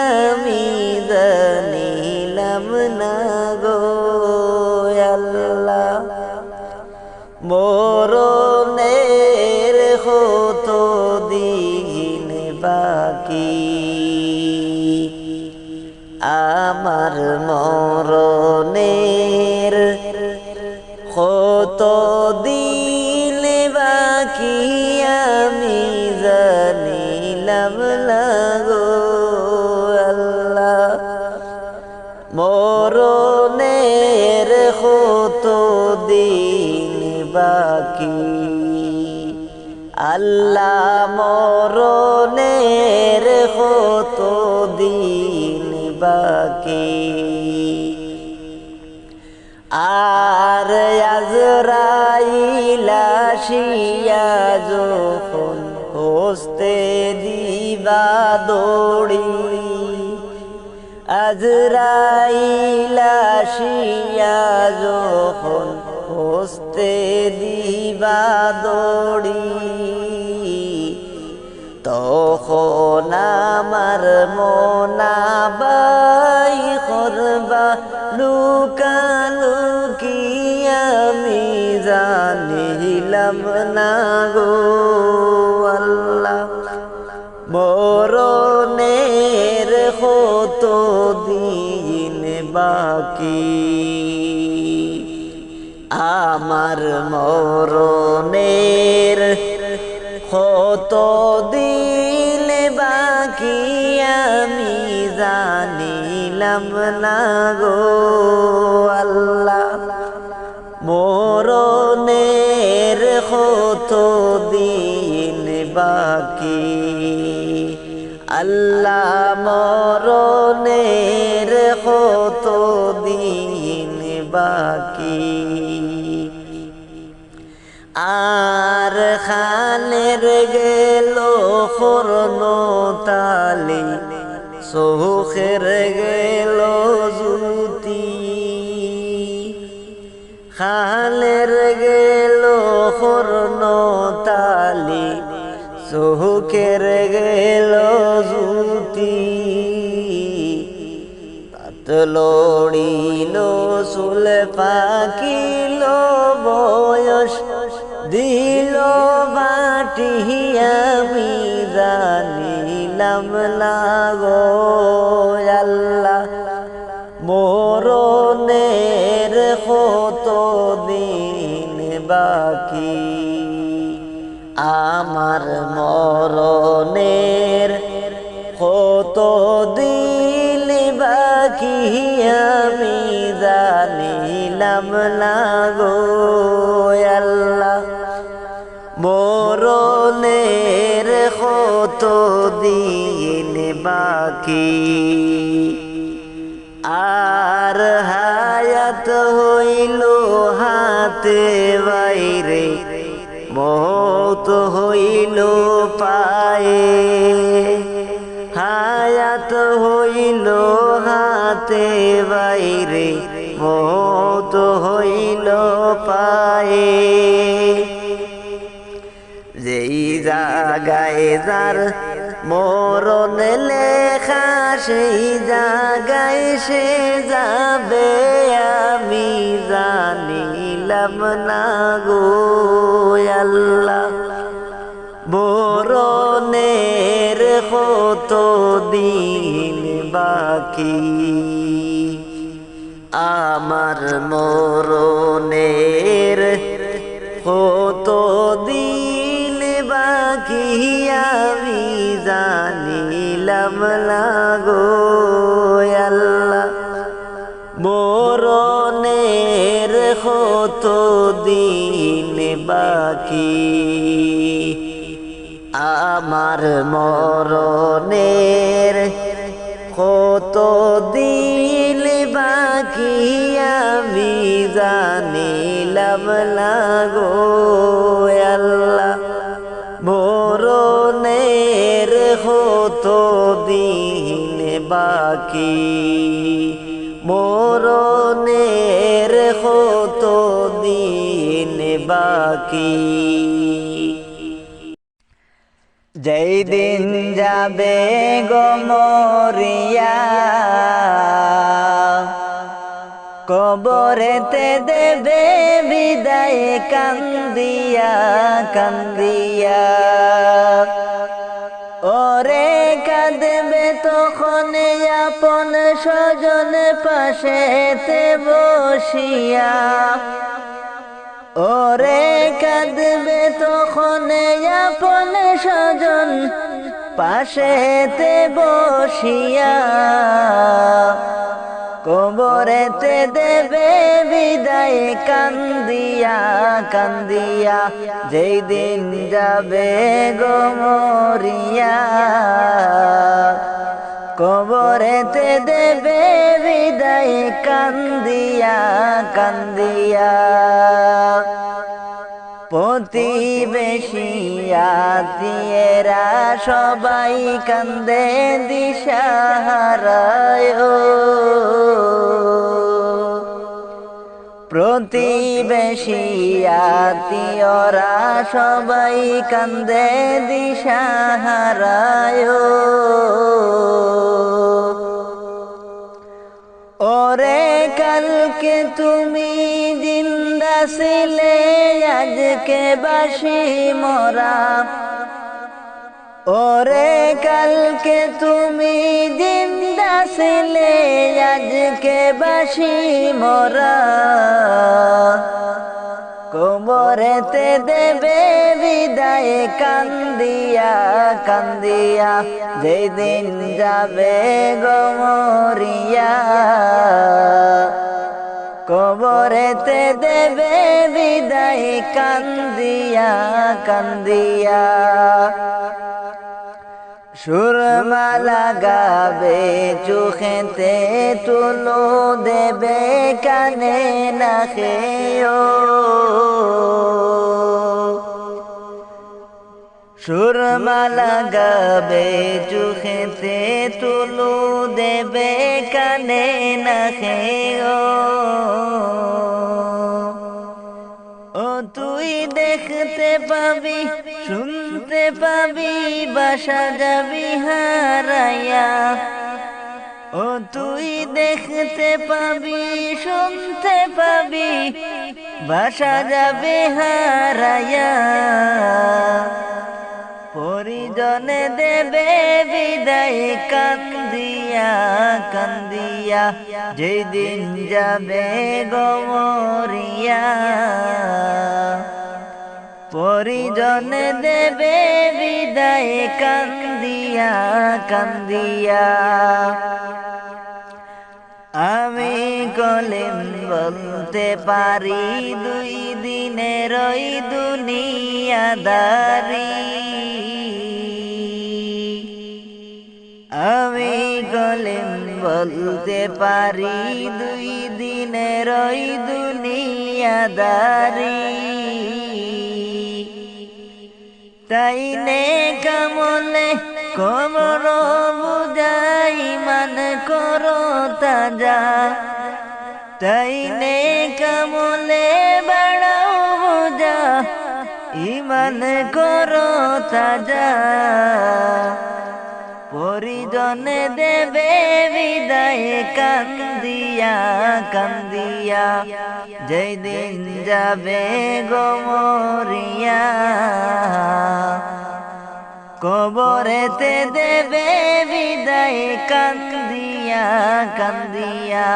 আমি জানিলাম না গো আল্লাহ, মরণের কত দিন বাকি আমার মরণের কত দিন বাকি আমি জানিলাম না গো আল্লাহ। কত দিন বাকি আল্লাহ মরণের কত দিন বাকি আর আজরাইল আসিয়া যখন হস্তে দিবা দড়ি আজরাইল আসিয়া যখন হস্তে দিবা দড়ি তখন আমার মনাবাই করবা লুকালুকি আমি জানিলাম না গো আল্লাহ মরণের কত দিন বাকি আমার মরণের কত দিন বাকি আমি জানিলাম না গো আল্লাহ মরণের কত দিন বাকি আল্লাহ মরণের কত দিন বাকি আর খানের গেল খরন তালি চোখের গেল জুতি খানের গেল খরন তালি চোখের গেল জুতি লড়িল চুল পাকিল বয়স দিল বাটি আমি জানিলাম না গো আল্লাহ মরণের কত দিন বাকি আমার মরণের কত দিন বাকি আমি জানিলাম না গো আল্লাহ মরণের কত দিন বাকি আর হায়াত হইল হাতে বাইরে মৌত হইল পায়ে হায়াত হইল হাতে বাইরে মৌত হইল পায়ে যেই জাগায় যার মরণ লেখা সেই জাগায় সে যাবে আমি জানিলাম না গো আল্লাহ মরণের কত দিন বাকি আমার মরণের কত দিন বাকি আমি জানিলাম না গো আল্লাহ মরণের কত দিন বাকি আমার মরণের কত দিন বাকি আমি জানিলাম না গো আল্লাহ মরণের কত দিন বাকি মরণের কত দিন বাকি যেই দিন যাবে গো মরিয়া কবরেতে দেবে বিদায় কান্দিয়া কান্দিয়া ওরে কাঁদবে তখন আপন স্বজন পাশেতে বসিয়া ওরে কাঁদবে তখন আপন স্বজন পাশেতে বসিয়া কবরেতে দেবে বিদায় কান্দিয়া কান্দিয়া, যেই দিন যাবে গো মরিয়া। কবরেতে দেবে বিদায় কান্দিয়া কান্দিয়া, প্রতিবেশী আত্মীয়েরা সবাই কান্দে দিশাহারায়। প্রতিবেশী আত্মীয়রা সবাই কান্দে দিশাহারায়। ওরে কালকে তুমি জিন্দা ছিলে, আজকে বাসি মরা। ওরে কালকে তুমি জিন্দা ছিলে, আজকে বাসি মরা। কবরেতে দেবে বিদায় কান্দিয়া কান্দিয়া, যেই দিন যাবে গো মরিয়া। কবরেতে দেবে বিদায় কান্দিয়া কান্দিয়া, সুরমা লাগাবে চোখেতে, তুলো দেবে কানে না খেয়েও। সুরমা লাগাবে চোখেতে, তুলো দেবে কানে না খেয়েও। ও তুই দেখতে পাবি শুনতে পাবি, বাসা যাবি হারাইয়া। ও তুই দেখতে পাবি শুনতে পাবি, বাসা যাবে হারাইয়া। পরিজনে দেবে বিদায় কান্দিয়া কান্দিয়া, যেই দিন যাবে গো মরিয়া। পরিজনে দেবে বিদায় কান্দিয়া কান্দিয়া, আমি কলিম বলতে পারি, দুই দিনের ওই দুনিয়াদারি। আমি কলিম বলতে পারি, দুই দিনের ওই দুনিয়াদারি। তাই নে কামলে কবর বুঝাই, মান করো তাজা। তাই নে কামলে বাড়াও বুঝা, ইমান করো তাজা। পরিজনে দেবে বিদায় কান্দিয়া কান্দিয়া, যেই দিন যাবে গো মরিয়া। কবরেতে দেবে বিদায় কান্দিয়া কান্দিয়া,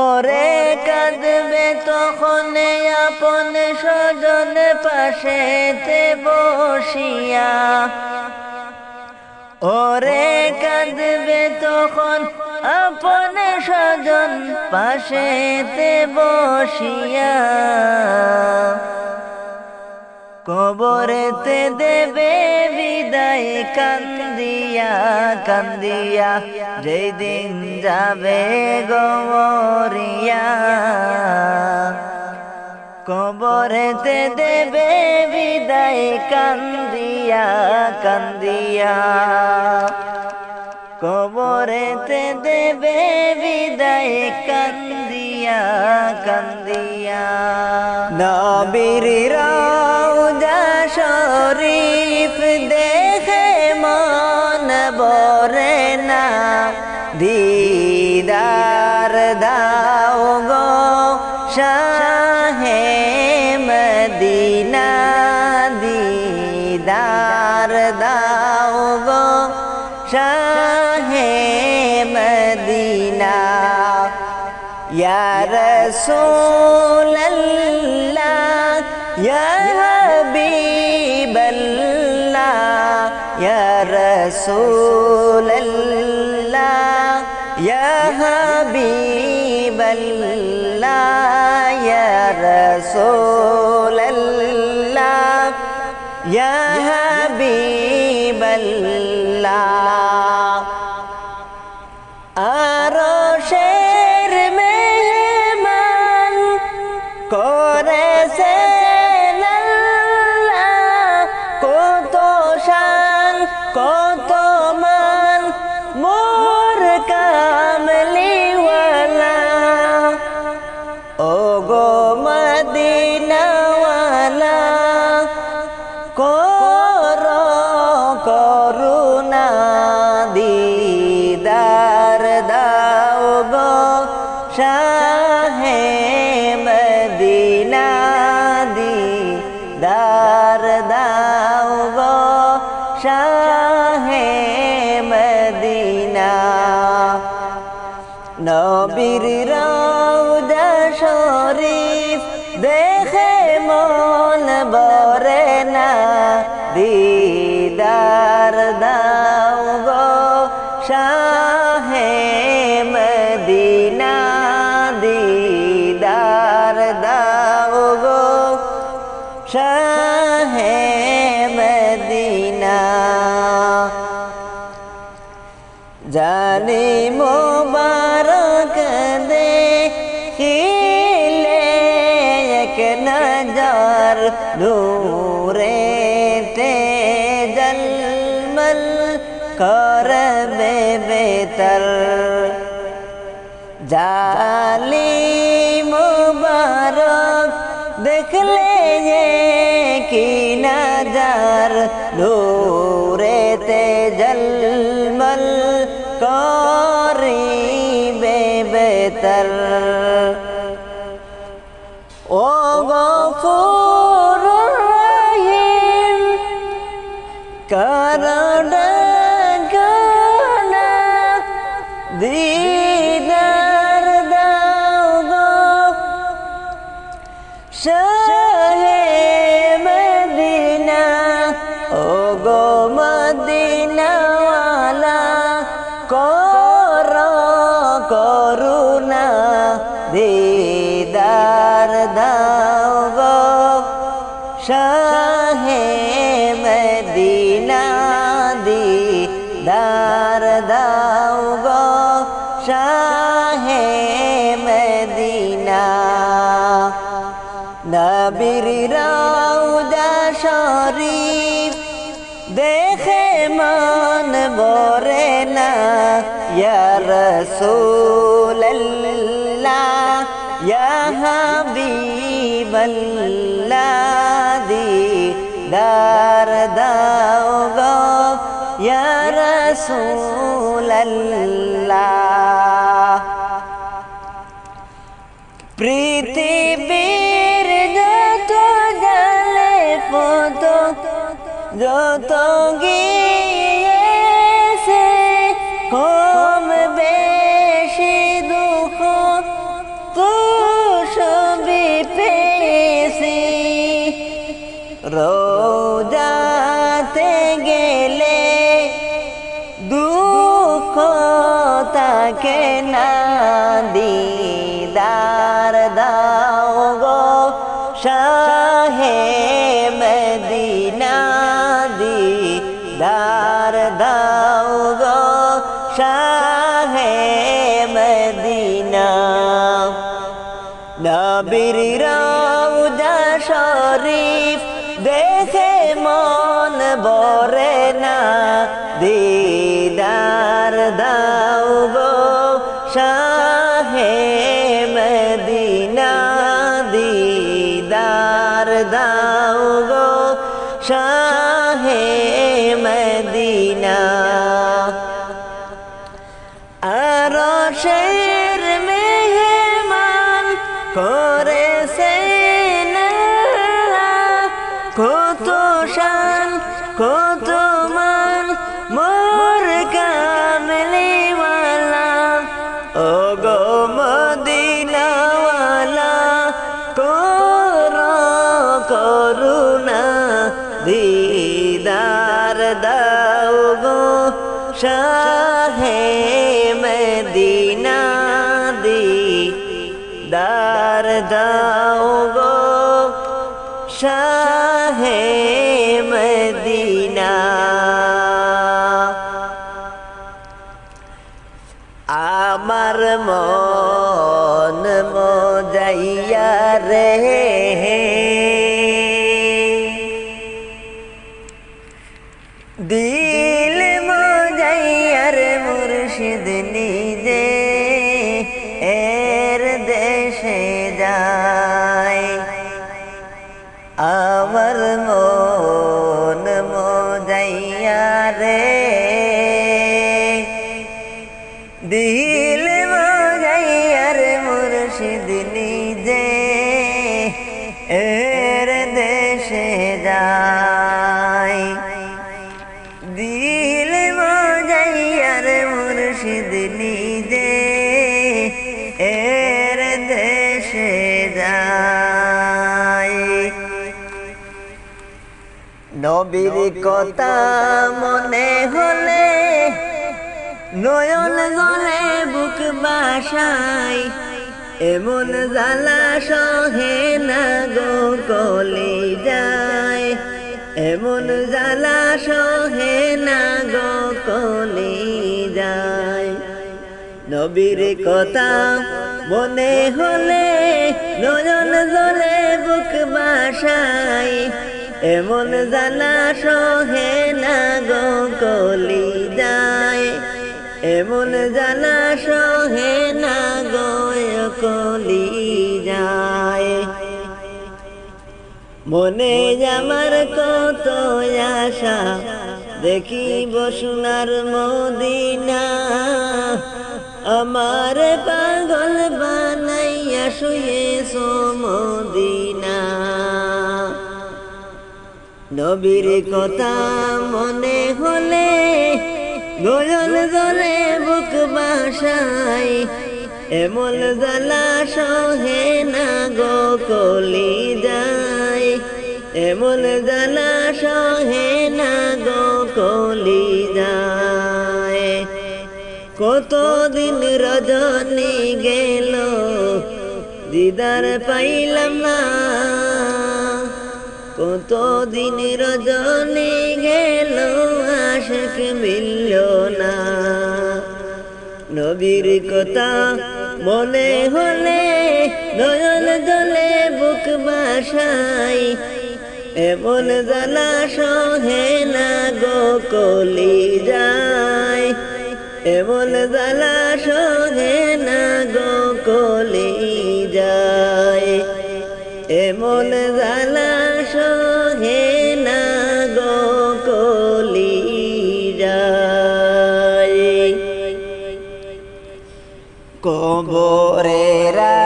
ওরে কাঁদবে তখন আপন স্বজন পাশেতে বসিয়া। ওরে কাঁদবে তখন আপন স্বজন পাশেতে বসিয়া। কবরেতে দেবে বিদায় কান্দিয়া কান্দিয়া, যেই দিন যাবে গো মরিয়া। কবরেতে দেবে বিদায় কান্দিয়া কান্দিয়া, কবরেতে দেবে বিদায় কান্দিয়া কান্দিয়া। নবীর রওজা শরীফ দেখে মন ভরে না, দিদার দাও গো শাহে মদিনা। দিদার দাও গো শাহে মদিনা। ইয়া রাসূলাল্লাহ ইয়া হাবিবাল্লাহ, ইয়া রাসূলাল্লাহ ইয়া হাবিবাল্লাহ ইয়া রাসূলাল্লাহ ইয়া হাবিবাল্লাহ আরশের মেহমান করেছেন আল্লাহ কত শান কত মান মোর কামলিওয়ালা ও গো মদিনাওয়ালা কর করুণা দিদার দাও গো শাহে মদিনা দিদার দাও গো শাহে মদিনা নবীর রওজা শরীফ দেখে মন ভরে না দিদার দাও গো শাহে মদিনা দিদার দাও গো শাহে মদিনা জানি মোবারক দেখিলে এক নজর নূরে তে জলমল করবে বেতর জালি মোবারক দেখলে কি নজর নূরে তে জলমল করিবে বেতর ও গফুর রহিম করুণা গানা দিদার দাও গো শাহে মদিনা ও গো মদিনাওয়ালা কর করুণা দিদার দাও গো শাহে মদিনা দিদার দাও গো শাহে মদিনা নবীর রওজা শরীফ দেখে মন ভরে না ইয়া রাসূলাল্লাহ ইয়া হাবিবাল্লাহ দিদার দাও গো ইয়া রাসূলাল্লাহ পৃথিবীর যত জালে পত যত গিয়েছে কম বেশি দুঃখ তো সবই পেয়েছি রোজাতে গেলে দুঃখ তাকে না দিদার দাও গো শাহে মদিনা দিদার দাও গো শাহে মদিনা নবীর রওজা শরীফ দেখে মন ভরে না দিদার দাও গো শাহে মদিনা দিদার দাও গো শাহে মদিনা আরশের মেহমান করেছেন আল্লাহ কত শান কত মান মোর কামলিওয়ালা ও গো মদিনাওয়ালা কর করুণা দিদার দাও গো শাহে মদিনা দাও গো শাহে মদিনা আমার মন মজাইয়া রে দিল মজাইয়া রে মুর্শিদ নিজে এর দেশে যায় আমার মন মজাইয়া রে দিল মজাইয়া রে মুর্শিদ নিজে এর দেশে যায় দিল মজাইয়া রে মুর্শিদ নিজে এর দেশে যায় নবীর কথা মনে হলে নয়ন জলে বুক বাসায় এমন জ্বালা সহে না গো কলি যায় এমন জ্বালা সহে না গো কলি যায় নবীর কথা মনে হলে নয়ন জলে বুক বাসায় এমন জ্বালা সহে না গো কলি যায় এমন জ্বালা সহে না গো কলি যায় মনে আমার কত আশা দেখিব সোনার মদিনা আমার পাগল বানাইয়া শুয়েছো মদিনা নবীর কথা মনে হলে নয়ন জলে বুক বাসায় এমন জ্বালা সহে না গো কলি যায় এমন জ্বালা সহে না গো কলি যায় কতদিন রজনী গেল দিদার পাইলাম না কতদিন রজনী গেল আশিক মিলল না নবীর কথা মনে হলে নয়ন জলে বুক বাসায় এমন জ্বালা সহে না গো কলি যায় এমন জ্বালা সহে না গো কলি যায় এমন জ্বালা সহে না গো কলি যায় কবরেরা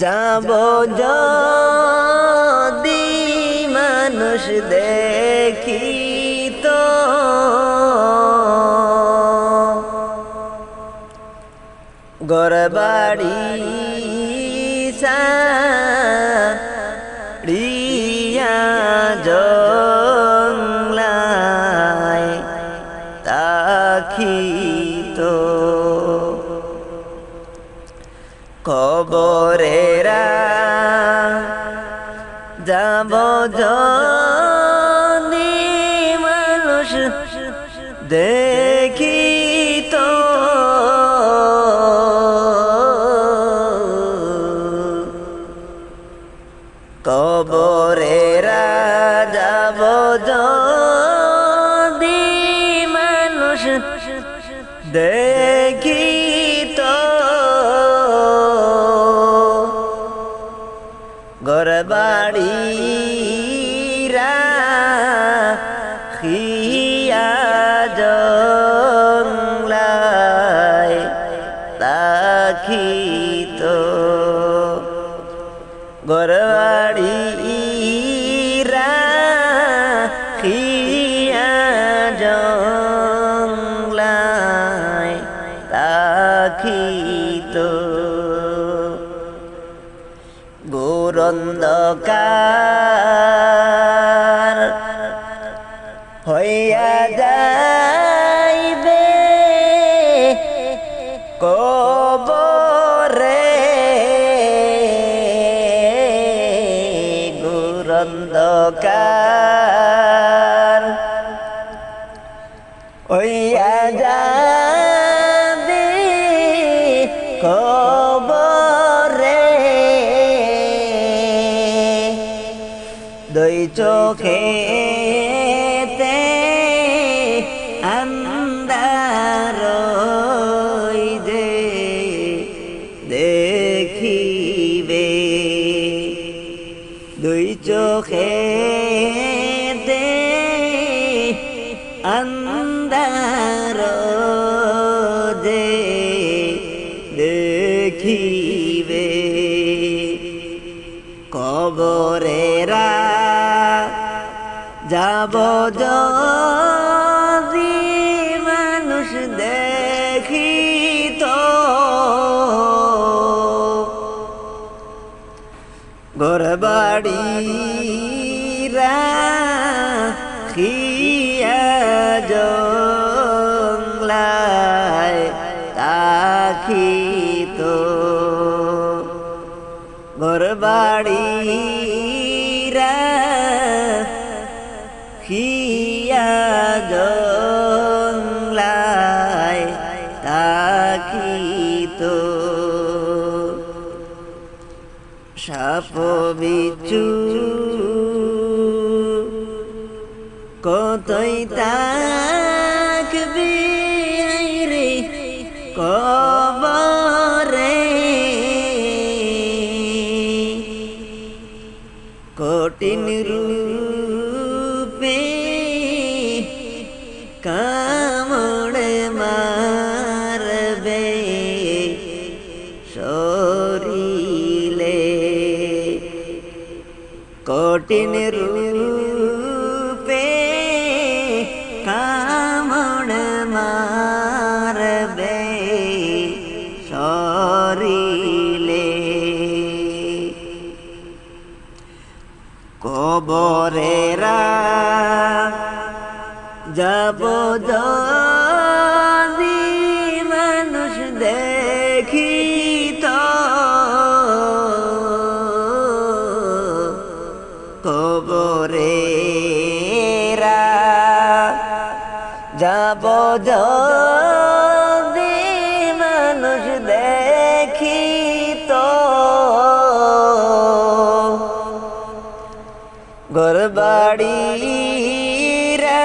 যাব যদি মানুষ দেখিত গরবাড়ি সাড়িয়া জংলায় তাকিত কবরেরা যাব যদি মানুষ দেখিত কবরেরা যাব যদি মানুষ দেখিত ঘরবাড়ি রাখিয়া জংলায় তাকিত ঘরবাড়ি রাখিয়া জংলায় তাকিত অন্ধকার হইয়া যাইবে কবর কবরে দুই চোখেতে আন্ধার যে দেখিবে দুই চোখেতে আন্ধার যে দেখিবে কবরেরা যাব যদি মানুষ দেখিত ঘরবাড়িরা খিয়া জংলায় তাকিত ঘরবাড়িরা খিয়া জংলায় তাকিত সাপ বিচ্ছু কতই তাকবি রে কবরে কঠিন রূপে কামড়ে মারবে শরীরে কঠিন রূপে কামড়ে মারবে শরীরে কবরেরা যাব যদি মানুষ দেখিত কবরেরা যাব যদি মানুষ দেখিত ঘরবাড়িরা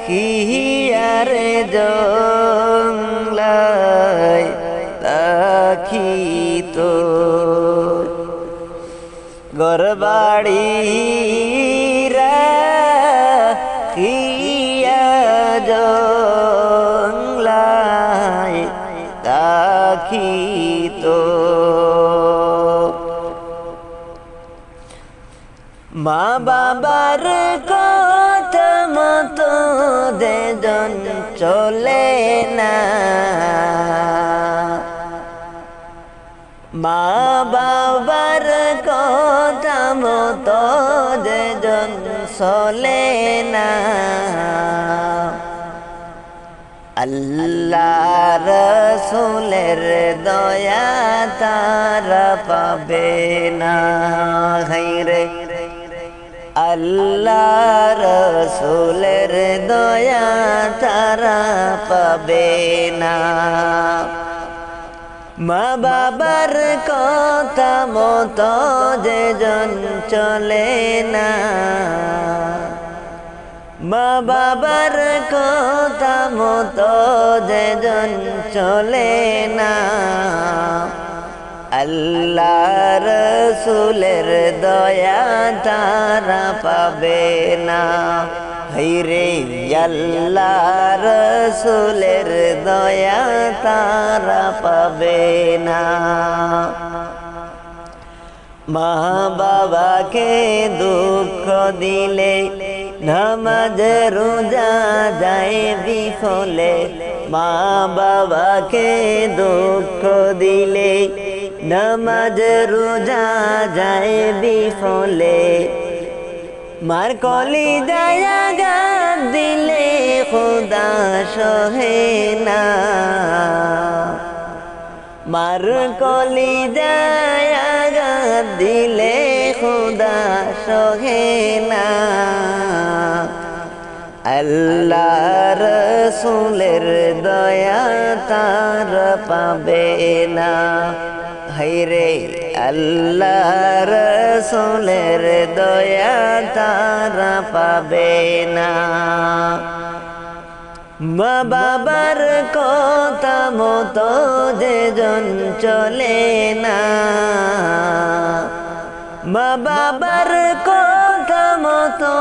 হিয়ারে জংলায় তাকিত ঘরবাড়িরা হিয়া জংলায় তাকিত মা বাবার কথা মতো যেজন চলে না মা বাবার কথা মতো যেজন চলে না আল্লাহ রসুলের দয়া তারা পাবে না হায়রে আল্লাহ রসুলের দয়া তারা পাবে না মা বাবার কথা মতো যেজন চলে না মা বাবার কথা মতো যেজন চলে না আল্লাহ রসুলের দয়া তারা পাবে না হায়রে আল্লাহ রসুলের দয়া তারা পাবে না মা বাবাকে দুঃখ দিলে নামাজ রোজা যায় বিফলে মা বাবাকে দুঃখ দিলে নামাজ রোজা যায় বিফলে মার কলি দয়া গান দিলে খুদা সহে না মার কলি দয়া গান দিলে খুদা সহে না আল্লাহ রসুলের দয়া তার পাবে না। হায়রে আল্লাহ রসুলের দয়া তার পাবে না। মা বাবার কথা মতো যেজন চলে না, মা বাবার কথা মতো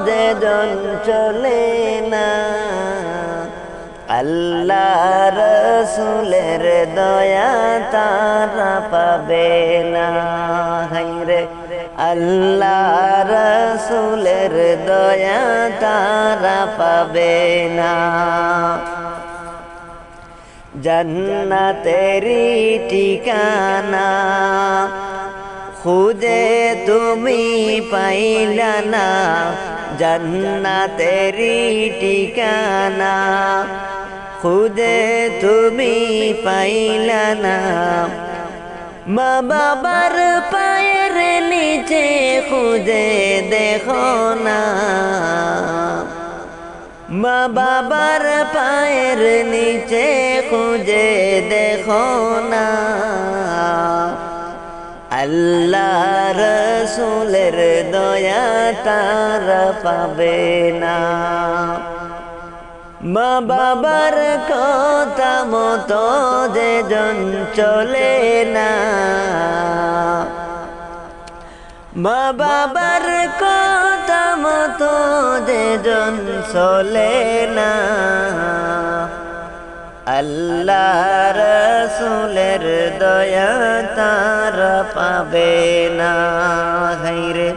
যেজন চলে না, আল্লাহ রসুলের দয়া তারা পাবে না। হায়রে আল্লাহ রসুলের দয়া তারা পাবে না। জান্নাতেরি ঠিকানা খুঁজে তুমি পাইলা না, জান্নাতেরি ঠিকানা খুঁজে তুমি পাইলা না। মা বাবার পায়ের নিচে খুঁজে দেখো না, মা বাবার পায়ের নিচে খুঁজে দেখো না, আল্লাহ রসুলের দয়া তারা পাবে না। মা বাবার কথা মতো যেজন চলে না, মা বাবার কথা মতো যেজন চলে না, আল্লাহ রসুলের দয়া তারা পাবে না। হায়রে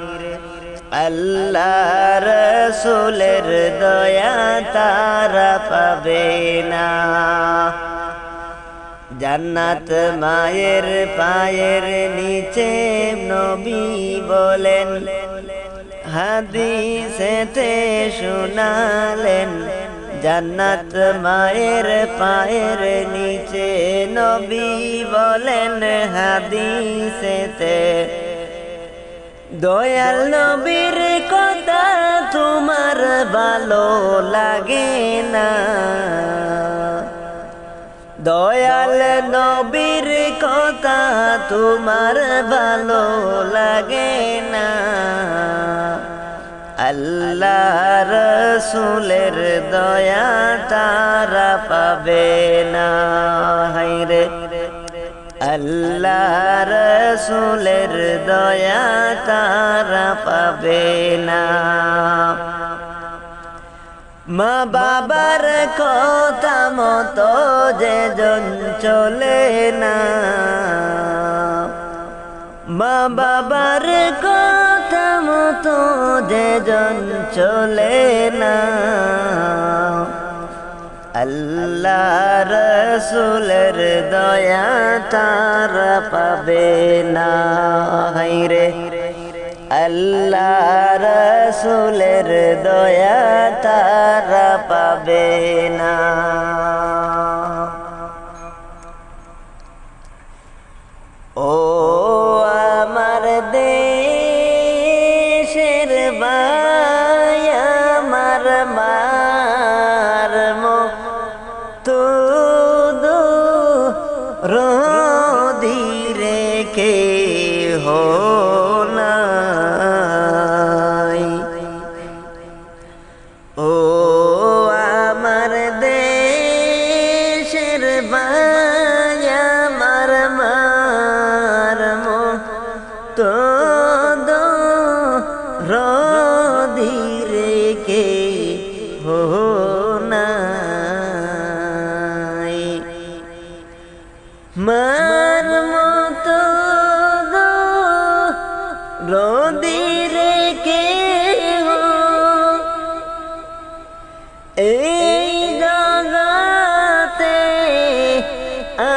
আল্লাহ রসুলের দয়া তারা পাবে না। জান্নাত মায়ের পায়ের নিচে নবী বলেন, হাদিসেতে শুনালেন, জান্নাত মায়ের পায়ের নিচে নবী বলেন হাদিসেতে। দয়াল নবীর কথা তোমার ভালো লাগে না, দয়াল নবীর কথা তোমার ভালো লাগে না, আল্লাহ রসুলের দয়া তারা পাবে না। হায়রে আল্লাহ রসুলের দয়া তারা পাবে না। মা বাবার কথা মতো যেজন চলে না, মা বাবার কথা মতো যেজন চলে না, আল্লাহ রসুলের দয়া তারা পাবে না। হায়রে আল্লাহ রসুলের দয়া তারা পাবে না। ও আমার দেশের ভাই আমার মার মুক্তো রোদিরে কে হো নাই। ও আমার দেশের ভাই আমার মার মুক্তো রোদিরে কে হো নাই। মার মতো রোদিরে কে এই জগতে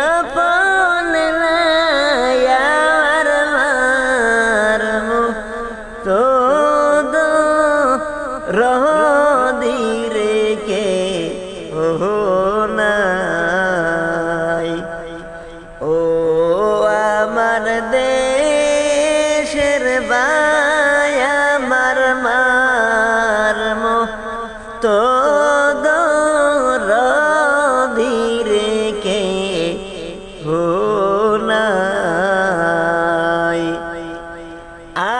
আপন লায়ার মার মুক্তো রোদিরে কে হো নাই। ও আমার দেশের বা নাই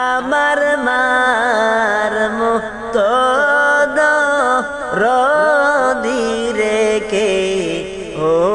আমার মার মতো দরদি রেখে ও